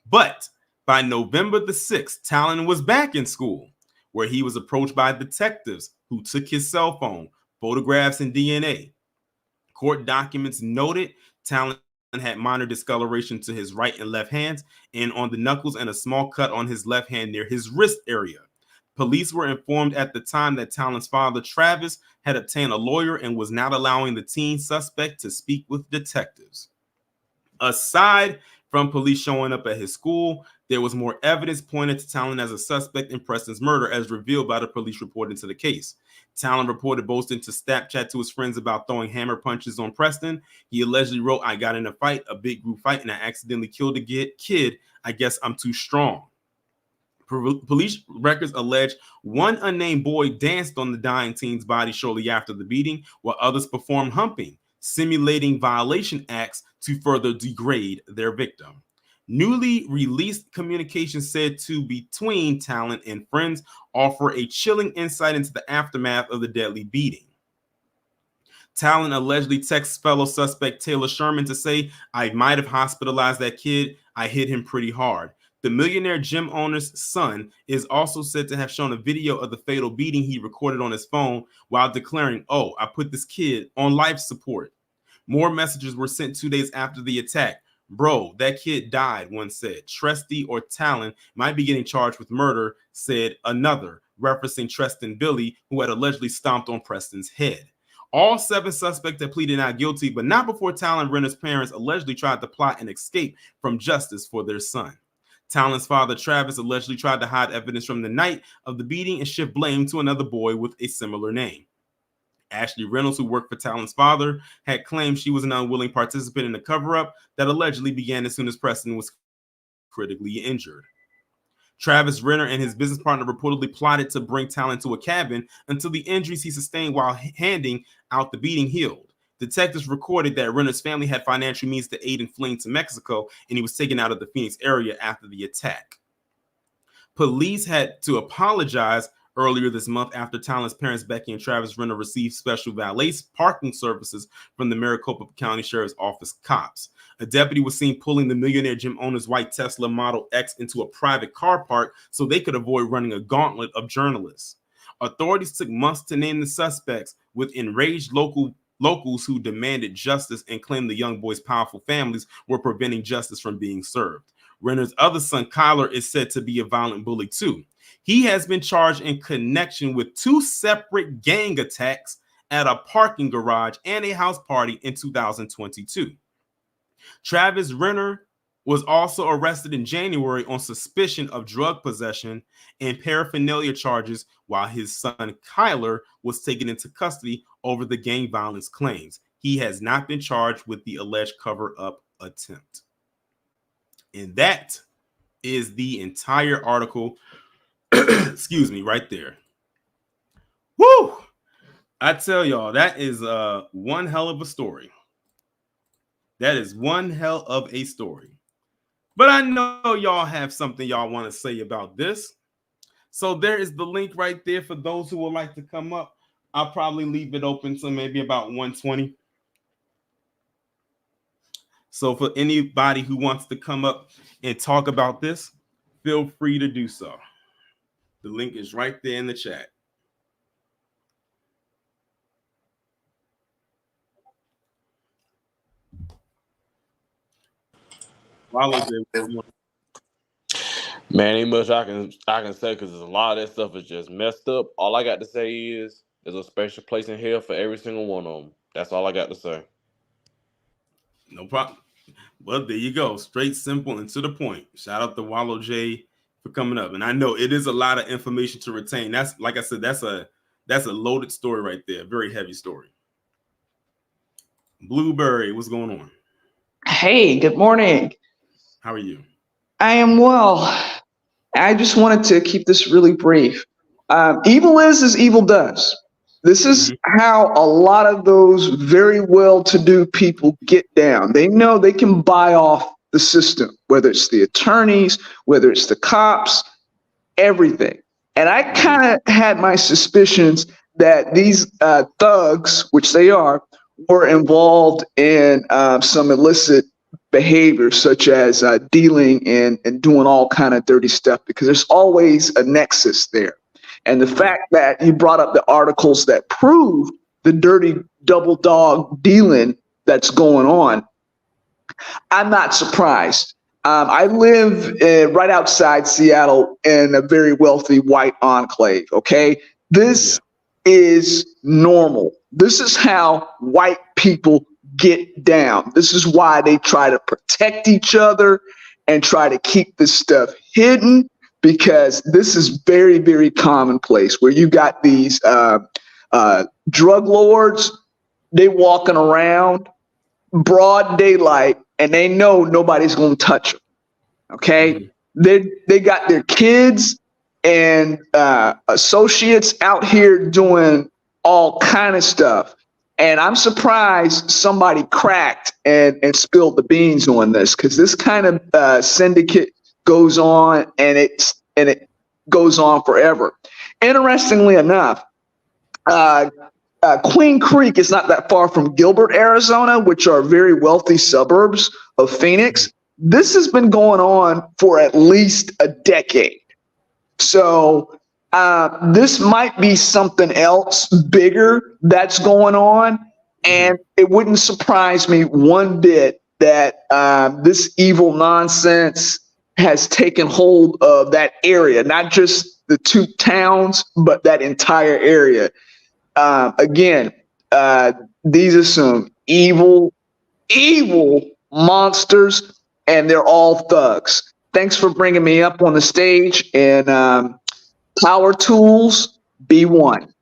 S1: But by November the 6th, Talon was back in school, where he was approached by detectives who took his cell phone, photographs, and DNA. Court documents noted Talon had minor discoloration to his right and left hands and on the knuckles and a small cut on his left hand near his wrist area. Police were informed at the time that Talon's father, Travis, had obtained a lawyer and was not allowing the teen suspect to speak with detectives. Aside from police showing up at his school, there was more evidence pointing to Talon as a suspect in Preston's murder, as revealed by the police report into the case. Talon reported boasting to Snapchat to his friends about throwing hammer punches on Preston. He allegedly wrote, "I got in a fight, a big group fight, and I accidentally killed a kid. I guess I'm too strong." Police records allege one unnamed boy danced on the dying teen's body shortly after the beating, while others performed humping, simulating violation acts to further degrade their victim. Newly released communications said to between Talon and friends offer a chilling insight into the aftermath of the deadly beating. Talon allegedly texts fellow suspect Taylor Sherman to say, "I might have hospitalized that kid. I hit him pretty hard." The millionaire gym owner's son is also said to have shown a video of the fatal beating he recorded on his phone while declaring, "Oh, I put this kid on life support." More messages were sent 2 days after the attack. "Bro, that kid died," one said. "Tresty or Talon might be getting charged with murder," said another, referencing Treston Billy, who had allegedly stomped on Preston's head. All 7 suspects had pleaded not guilty, but not before Talon Renner's parents allegedly tried to plot and escape from justice for their son. Talon's father, Travis, allegedly tried to hide evidence from the night of the beating and shift blame to another boy with a similar name. Ashley Reynolds, who worked for Talon's father, had claimed she was an unwilling participant in the cover-up that allegedly began as soon as Preston was critically injured. Travis Renner and his business partner reportedly plotted to bring Talon to a cabin until the injuries he sustained while handing out the beating healed. Detectives recorded that Renner's family had financial means to aid in fleeing to Mexico, and he was taken out of the Phoenix area after the attack. Police had to apologize earlier this month after Talon's parents, Becky and Travis Renner, received special valet parking services from the Maricopa County Sheriff's Office cops. A deputy was seen pulling the millionaire gym owner's white Tesla Model X into a private car park so they could avoid running a gauntlet of journalists. Authorities took months to name the suspects, with enraged locals who demanded justice and claimed the young boys' powerful families were preventing justice from being served. Renner's other son, Kyler, is said to be a violent bully too. He has been charged in connection with 2 separate gang attacks at a parking garage and a house party in 2022. Travis Renner was also arrested in January on suspicion of drug possession and paraphernalia charges, while his son Kyler was taken into custody over the gang violence claims. He has not been charged with the alleged cover-up attempt. And that is the entire article. Excuse me, right there. Woo! I tell y'all, that is one hell of a story. That is one hell of a story. But I know y'all have something y'all want to say about this. So there is the link right there for those who would like to come up. I'll probably leave it open to maybe about 1:20. So for anybody who wants to come up and talk about this, feel free to do so. The link is right there in the chat.
S7: Man, ain't much I can say because a lot of that stuff is just messed up. All I got to say is there's a special place in hell for every single one of them. That's all I got to say.
S1: No problem. Well, there you go. Straight, simple, and to the point. Shout out to Wallow J for coming up. And I know it is a lot of information to retain. That's, like I said, that's a loaded story right there. Very heavy story. Blueberry, what's going on?
S8: Hey, good morning.
S1: How are you?
S8: I am well. I just wanted to keep this really brief. Evil is as evil does. This is how a lot of those very well-to-do people get down. They know they can buy off the system, whether it's the attorneys, whether it's the cops, everything. And I kind of had my suspicions that these thugs, which they are, were involved in some illicit behavior, such as dealing and doing all kind of dirty stuff, because there's always a nexus there. And the fact that he brought up the articles that prove the dirty double dog dealing that's going on, I'm not surprised. I live right outside Seattle in a very wealthy white enclave, okay? This is normal. This is how white people get down. This is why they try to protect each other and try to keep this stuff hidden, because this is very, very commonplace where you got these drug lords, they walking around broad daylight and they know nobody's going to touch them. Okay. They got their kids and associates out here doing all kind of stuff. And I'm surprised somebody cracked and spilled the beans on this, because this kind of syndicate goes on and it goes on forever. Interestingly enough, Queen Creek is not that far from Gilbert, Arizona, which are very wealthy suburbs of Phoenix. This has been going on for at least a decade. So this might be something else bigger that's going on. And it wouldn't surprise me one bit that this evil nonsense has taken hold of that area, not just the 2 towns, but that entire area. Again, these are some evil monsters, and they're all thugs. Thanks for bringing me up on the stage, and power tools, B1.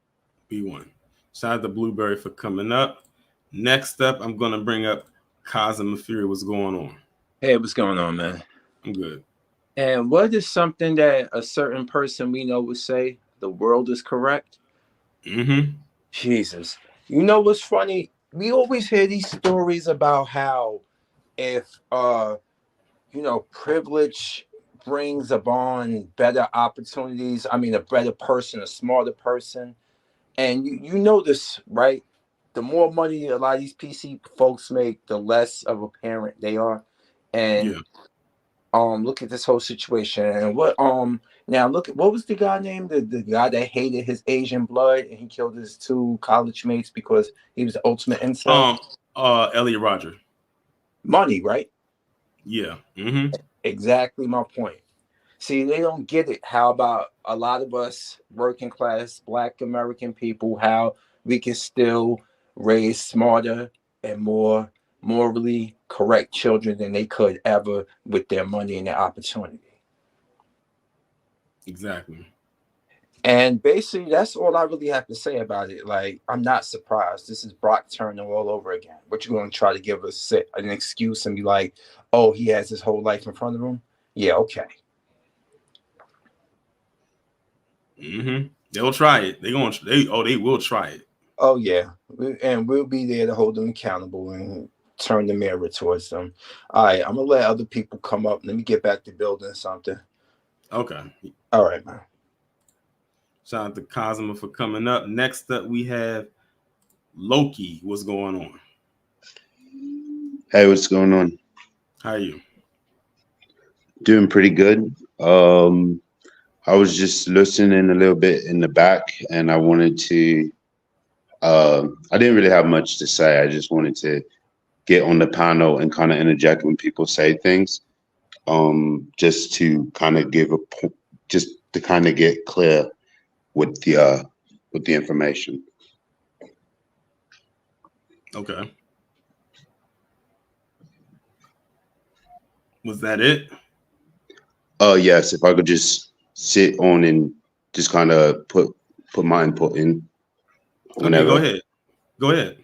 S1: B1. Shout out to Blueberry for coming up. Next up, I'm going to bring up Cosm Fury. What's going on?
S9: Hey, what's going on, man?
S1: I'm good.
S9: And what is something that a certain person we know would say? The world is correct? Jesus. You know what's funny? We always hear these stories about how if, privilege brings upon better opportunities. I mean, a better person, a smarter person. And you know this, right? The more money a lot of these PC folks make, the less of a parent they are. And
S1: Yeah.
S9: look at this whole situation. And what now look at what was the guy named? The guy that hated his Asian blood and he killed his 2 college mates because he was the ultimate incel.
S1: Elliot Roger.
S9: Money, right?
S1: Yeah. Mm-hmm.
S9: Exactly my point. See, they don't get it. How about a lot of us working class Black American people, how we can still raise smarter and more morally correct children than they could ever with their money and their opportunity.
S1: Exactly.
S9: And basically, that's all I really have to say about it. Like, I'm not surprised. This is Brock Turner all over again. What you going to try to give us an excuse and be like, oh, he has his whole life in front of him? Yeah, okay.
S1: Mm-hmm. They'll try it. They will try it.
S9: Oh yeah, and we'll be there to hold them accountable and turn the mirror towards them. All right, I'm gonna let other people come up. Let me get back to building something.
S1: Okay.
S9: All right, man.
S1: Shout out to Cosmo for coming up. Next up, we have Loki. What's going on?
S10: Hey, what's going on?
S1: How are you?
S10: Doing pretty good. I was just listening a little bit in the back, and I wanted to. I didn't really have much to say. I just wanted to get on the panel and kind of interject when people say things, just to kind of just to kind of get clear with the information.
S1: Okay. Was that it?
S10: Yes. If I could just sit on and just kind of put my input in. Whenever.
S1: Okay, go ahead.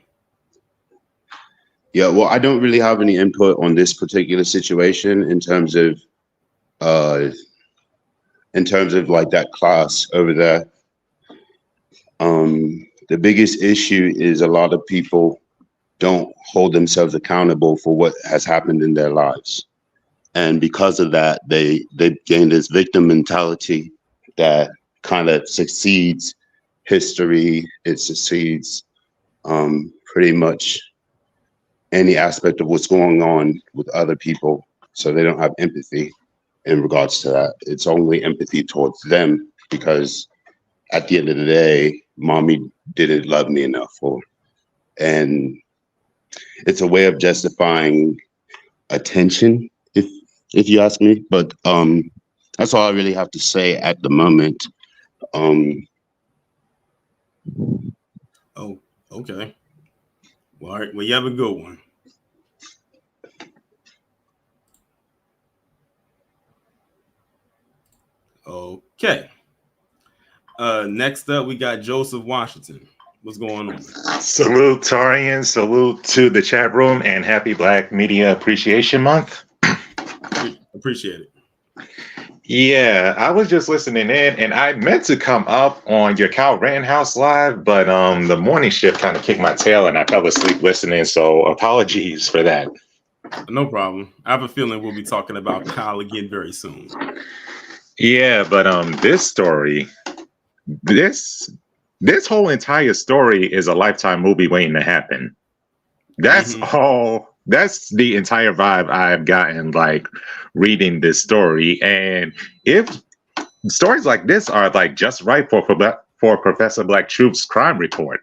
S10: Yeah, well, I don't really have any input on this particular situation in terms of like that class over there. The biggest issue is a lot of people don't hold themselves accountable for what has happened in their lives. And because of that, they gain this victim mentality that kind of succeeds history. It succeeds pretty much any aspect of what's going on with other people. So they don't have empathy in regards to that. It's only empathy towards them because at the end of the day, mommy didn't love me enough. And it's a way of justifying attention, if you ask me. But that's all I really have to say at the moment.
S1: Oh, okay. Well, all right. Well, you have a good one. Okay. Next up, we got Joseph Washington. What's going on?
S11: Salute, Tarian. Salute to the chat room and happy Black Media Appreciation Month.
S1: Appreciate it.
S11: Yeah, I was just listening in and I meant to come up on your Kyle Rittenhouse live, but the morning shift kind of kicked my tail and I fell asleep listening. So apologies for that.
S1: No problem. I have a feeling we'll be talking about Kyle again very soon.
S11: Yeah, but this story, this whole entire story is a Lifetime movie waiting to happen. That's all. That's the entire vibe I've gotten, like reading this story. And if stories like this are like just right for Professor Black Troop's crime report,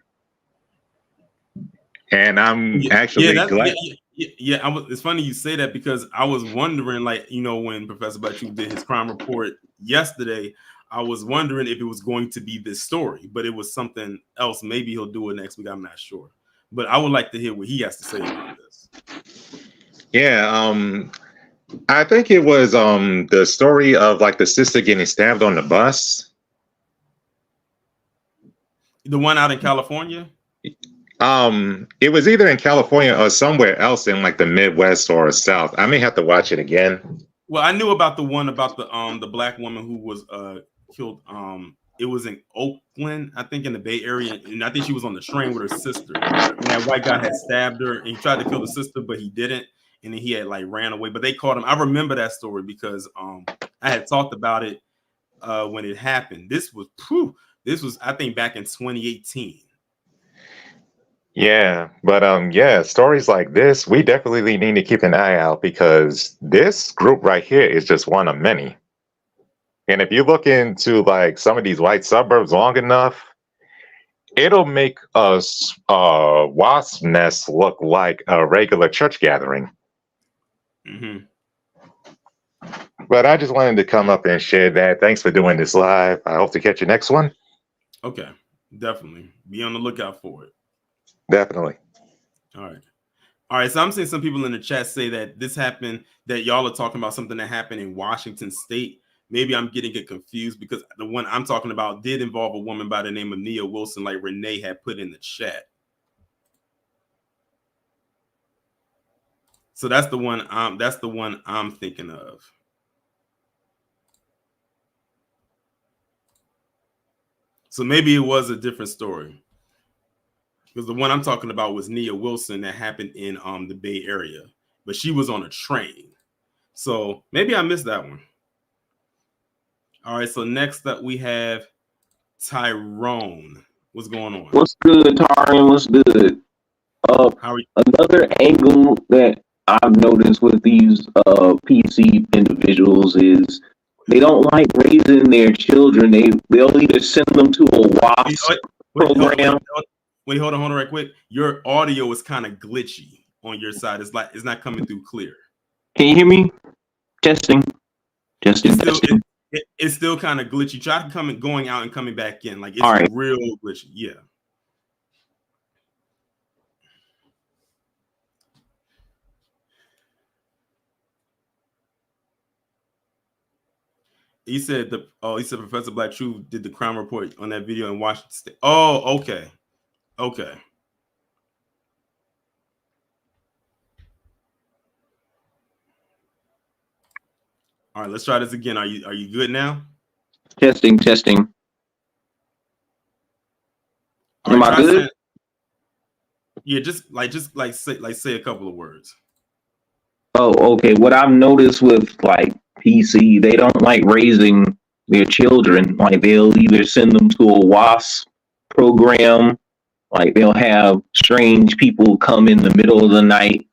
S11: and I'm actually glad.
S1: It's funny you say that because I was wondering, like, when Professor Black Troop did his crime report yesterday, I was wondering if it was going to be this story, but it was something else. Maybe he'll do it next week. I'm not sure. But I would like to hear what he has to say about this.
S11: Yeah, I think it was the story of like the sister getting stabbed on the bus.
S1: The one out in California?
S11: It was either in California or somewhere else in like the Midwest or South. I may have to watch it again.
S1: Well, I knew about the one about the black woman who was killed. It was in Oakland, I think, in the Bay Area, and I think she was on the train with her sister. And that white guy had stabbed her, and he tried to kill the sister, but he didn't. and then he had like ran away, but they caught him. I remember that story because I had talked about it when it happened. This was I think back in 2018.
S11: Yeah, but yeah, stories like this, we definitely need to keep an eye out because this group right here is just one of many. And if you look into like some of these white suburbs long enough, it'll make a wasp nest look like a regular church gathering.
S1: Mm-hmm.
S11: But I just wanted to come up and share that. Thanks for doing this live. I hope to catch you next one.
S1: Okay, definitely. Be on the lookout for it.
S11: Definitely.
S1: All right. So I'm seeing some people in the chat say that this happened, that y'all are talking about something that happened in Washington State. Maybe I'm getting it confused because the one I'm talking about did involve a woman by the name of Nia Wilson, like Renee had put in the chat. So that's the one I'm thinking of. So maybe it was a different story. Because the one I'm talking about was Nia Wilson that happened in the Bay Area, but she was on a train. So maybe I missed that one. All right, so next up we have Tyrone. What's going on?
S12: What's good, Taran? What's good?
S1: How are you?
S12: Another angle that I've noticed with these PC individuals is they don't like raising their children. They'll either send them to a WASP program.
S1: Wait, hold on right quick. Your audio is kind of glitchy on your side. It's like it's not coming through clear.
S12: Can you hear me? Testing. Testing.
S1: It's still kind of glitchy. Try going out and coming back in. Like it's
S12: all right.
S1: Real glitchy. Yeah. He said Professor Black Truth did the crime report on that video in Washington State. Oh, okay. Okay. All right, let's try this again. Are you good now?
S12: Testing. Am I good?
S1: Yeah, just say a couple of words.
S12: Oh, okay. What I've noticed with like PC, they don't like raising their children. Like they'll either send them to a WASP program, like they'll have strange people come in the middle of the night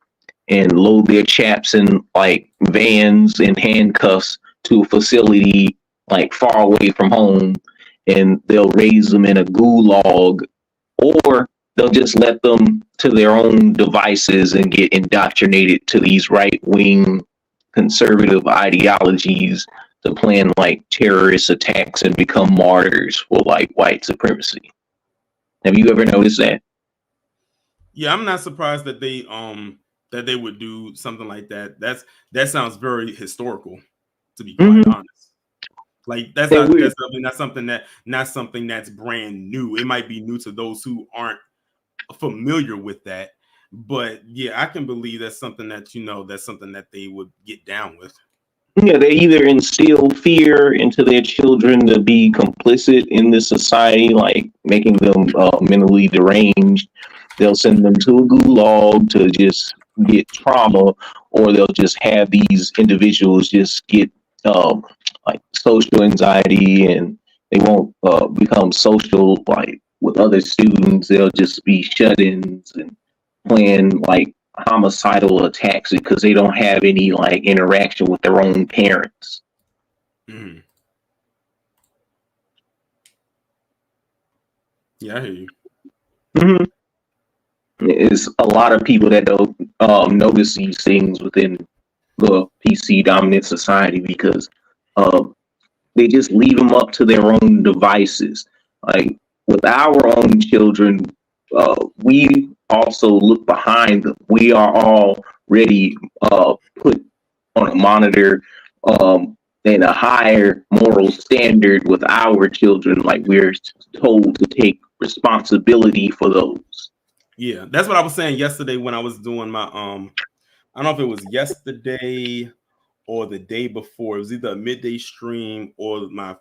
S12: and load their chaps in like vans and handcuffs to a facility like far away from home, and they'll raise them in a gulag, or they'll just let them to their own devices and get indoctrinated to these right-wing conservative ideologies to plan like terrorist attacks and become martyrs for like white supremacy. Have you ever noticed that?
S1: Yeah, I'm not surprised that they would do something like that. That sounds very historical, to be quite honest. Like that's not something that's brand new. It might be new to those who aren't familiar with that, but yeah, I can believe that's something that that's something that they would get down with.
S12: Yeah, they either instill fear into their children to be complicit in this society, like making them mentally deranged. They'll send them to a gulag to just get trauma, or they'll just have these individuals just get like social anxiety, and they won't become social like with other students. They'll just be shut-ins and plan like homicidal attacks because they don't have any like interaction with their own parents.
S1: Mm-hmm. Yeah, I hear you.
S12: Mm-hmm. It's a lot of people that don't notice these things within the PC dominant society because they just leave them up to their own devices. Like with our own children, we also look behind them. We are already put on a monitor and a higher moral standard with our children. Like we're told to take responsibility for those.
S1: Yeah, that's what I was saying yesterday when I was doing my I don't know if it was yesterday or the day before. It was either a midday stream or my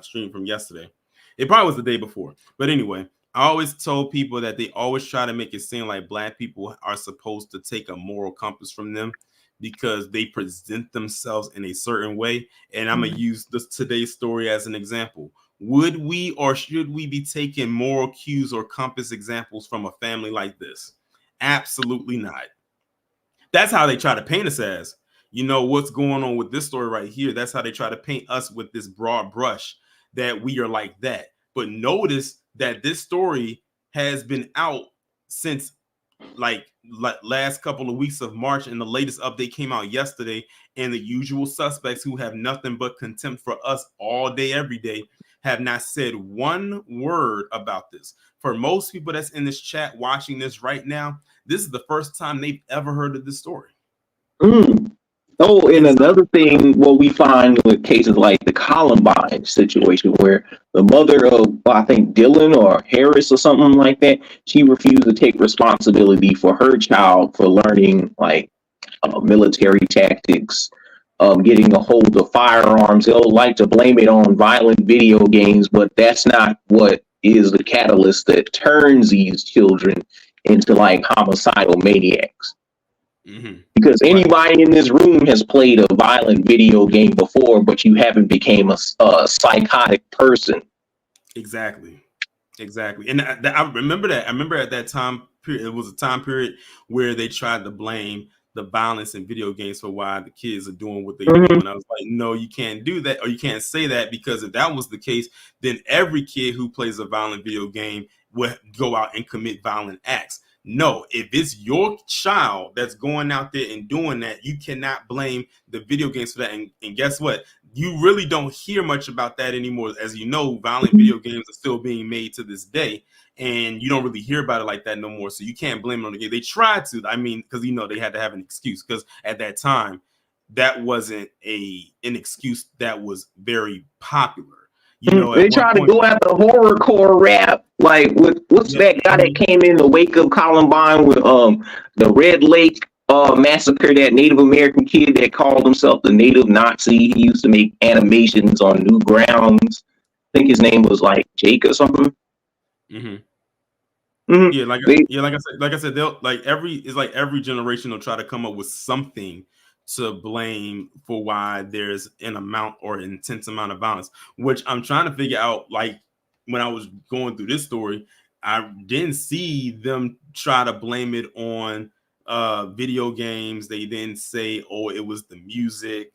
S1: stream from yesterday. It probably was the day before. But anyway, I always told people that they always try to make it seem like black people are supposed to take a moral compass from them because they present themselves in a certain way. And I'm going to use today's story as an example. Would we or should we be taking moral cues or compass examples from a family like this? Absolutely not. That's how they try to paint us as. You know what's going on with this story right here. That's how they try to paint us with this broad brush that we are like that. But notice that this story has been out since like last couple of weeks of March, and the latest update came out yesterday. And the usual suspects who have nothing but contempt for us all day, every day, have not said one word about this. For most people that's in this chat watching this right now, this is the first time they've ever heard of this story.
S12: Oh, and another thing, what we find with cases like the Columbine situation, where the mother of, I think, Dylan or Harris or something like that, she refused to take responsibility for her child for learning like military tactics, getting a hold of firearms. They'll like to blame it on violent video games, but that's not what is the catalyst that turns these children into like homicidal maniacs. Because anybody in this room has played a violent video game before, but you haven't became a psychotic person.
S1: Exactly. And I remember that. I remember at that time period, it was a time period where they tried to blame the violence in video games for why the kids are doing what they do. And I was like, no, you can't do that, or you can't say that, because if that was the case, then every kid who plays a violent video game would go out and commit violent acts. No, if it's your child that's going out there and doing that, you cannot blame the video games for that. And guess what? You really don't hear much about that anymore. As you know, violent video games are still being made to this day, and you don't really hear about it like that no more. So you can't blame it on the game. They tried to, I mean, because, you know, they had to have an excuse, because at that time, that wasn't an excuse that was very popular. You know,
S12: they try to go after horrorcore rap, like what's that guy that came in the wake of Columbine with the Red Lake massacre, that Native American kid that called himself the Native Nazi. He used to make animations on Newgrounds. I think his name was like Jake or something.
S1: Yeah, like I said, they'll every generation will try to come up with something to blame for why there's an amount or intense amount of violence, which I'm trying to figure out. Like, when I was going through this story, I didn't see them try to blame it on video games. They didn't say, oh, it was the music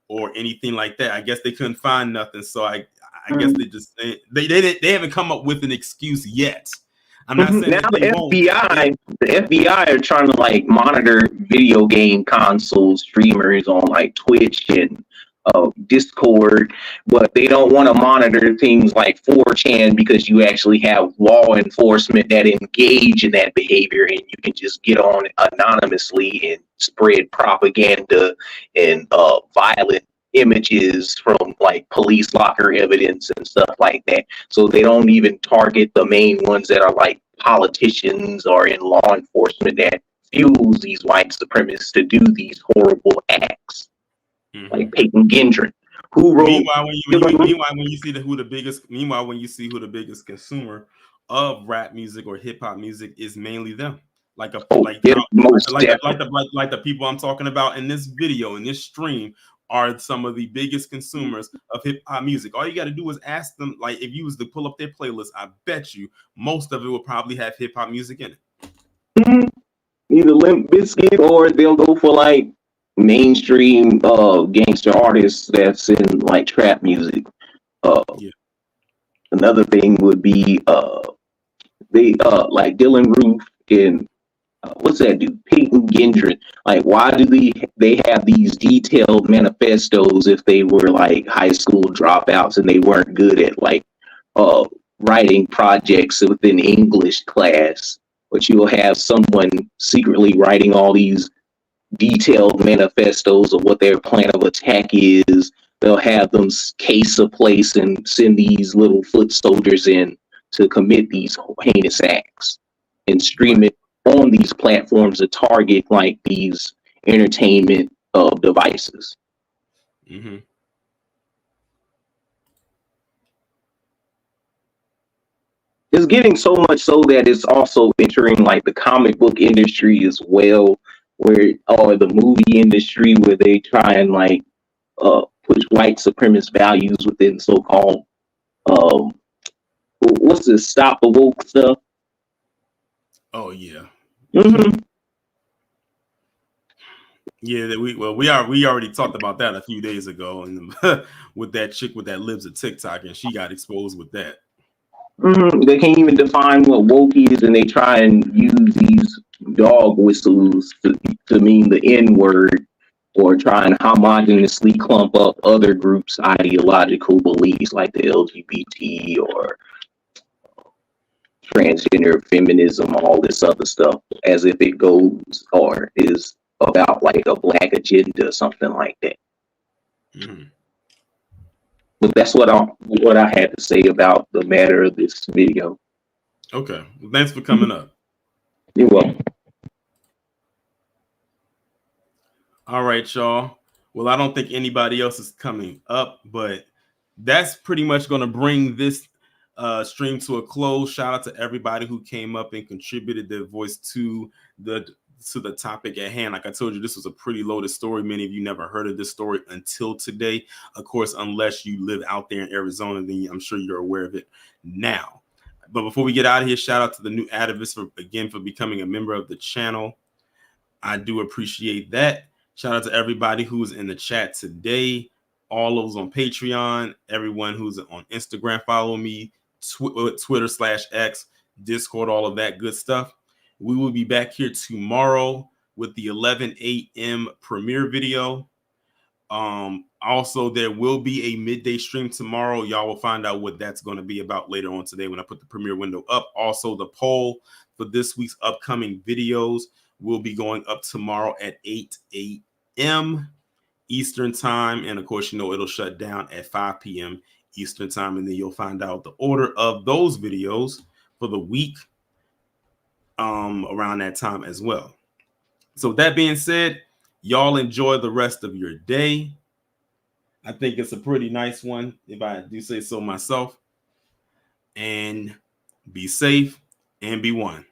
S1: or anything like that. I guess they couldn't find nothing. So I guess they just they haven't come up with an excuse yet. I'm not saying
S12: now the FBI are trying to like monitor video game console streamers on like Twitch and Discord, but they don't want to monitor things like 4chan, because you actually have law enforcement that engage in that behavior, and you can just get on anonymously and spread propaganda and violent images from like police locker evidence and stuff like that. So they don't even target the main ones that are like politicians or in law enforcement that fuels these white supremacists to do these horrible acts. Like Peyton Gendron, who wrote.
S1: Meanwhile, when you see who the biggest consumer of rap music or hip hop music is, mainly them. Like the people I'm talking about in this video, in this stream, are some of the biggest consumers of hip hop music. All you got to do is ask them. Like, if you was to pull up their playlist, I bet you most of it will probably have hip hop music in it.
S12: Either Limp Bizkit, or they'll go for like mainstream gangster artists that's in like trap music. Another thing would be they like Dylan Roof and what's that dude, Peyton Gendron. Like, why do they have these detailed manifestos if they were like high school dropouts and they weren't good at like writing projects within English class? But you'll have someone secretly writing all these detailed manifestos of what their plan of attack is. They'll have them case a place and send these little foot soldiers in to commit these heinous acts and stream it on these platforms to target like these entertainment devices. it's getting so much so that it's also entering like the comic book industry as well, or the movie industry, where they try and like push white supremacist values within so-called what's this stop the woke stuff.
S1: Oh yeah.
S12: Mm-hmm.
S1: Yeah, that we already talked about that a few days ago, and with that chick with that lives at TikTok, and she got exposed with that.
S12: Mm-hmm. They can't even define what woke is, and they try and use these dog whistles to mean the N word, or try and homogenously clump up other groups' ideological beliefs, like the LGBT or transgender feminism, all this other stuff, as if it goes or is about like a black agenda or something like that.
S1: Mm-hmm.
S12: But that's what I had to say about the matter of this video.
S1: Okay, well, thanks for coming up.
S12: You're welcome.
S1: All right, y'all. Well, I don't think anybody else is coming up, but that's pretty much going to bring this stream to a close. Shout out to everybody who came up and contributed their voice to the topic at hand. Like I told you, this was a pretty loaded story. Many of you never heard of this story until today. Of course, unless you live out there in Arizona, then I'm sure you're aware of it now. But before we get out of here, shout out to the new Atavis for becoming a member of the channel. I do appreciate that. Shout out to everybody who's in the chat today, all those on Patreon, everyone who's on Instagram, follow me, Twitter/X, Discord, all of that good stuff. We will be back here tomorrow with the 11 a.m. premiere video. Also, there will be a midday stream tomorrow. Y'all will find out what that's going to be about later on today when I put the premiere window up. Also, the poll for this week's upcoming videos will be going up tomorrow at 8 a.m. Eastern time. And of course, you know, it'll shut down at 5 p.m. Eastern time. And then you'll find out the order of those videos for the week around that time as well. So that being said, y'all enjoy the rest of your day. I think it's a pretty nice one, if I do say so myself. And be safe and be one.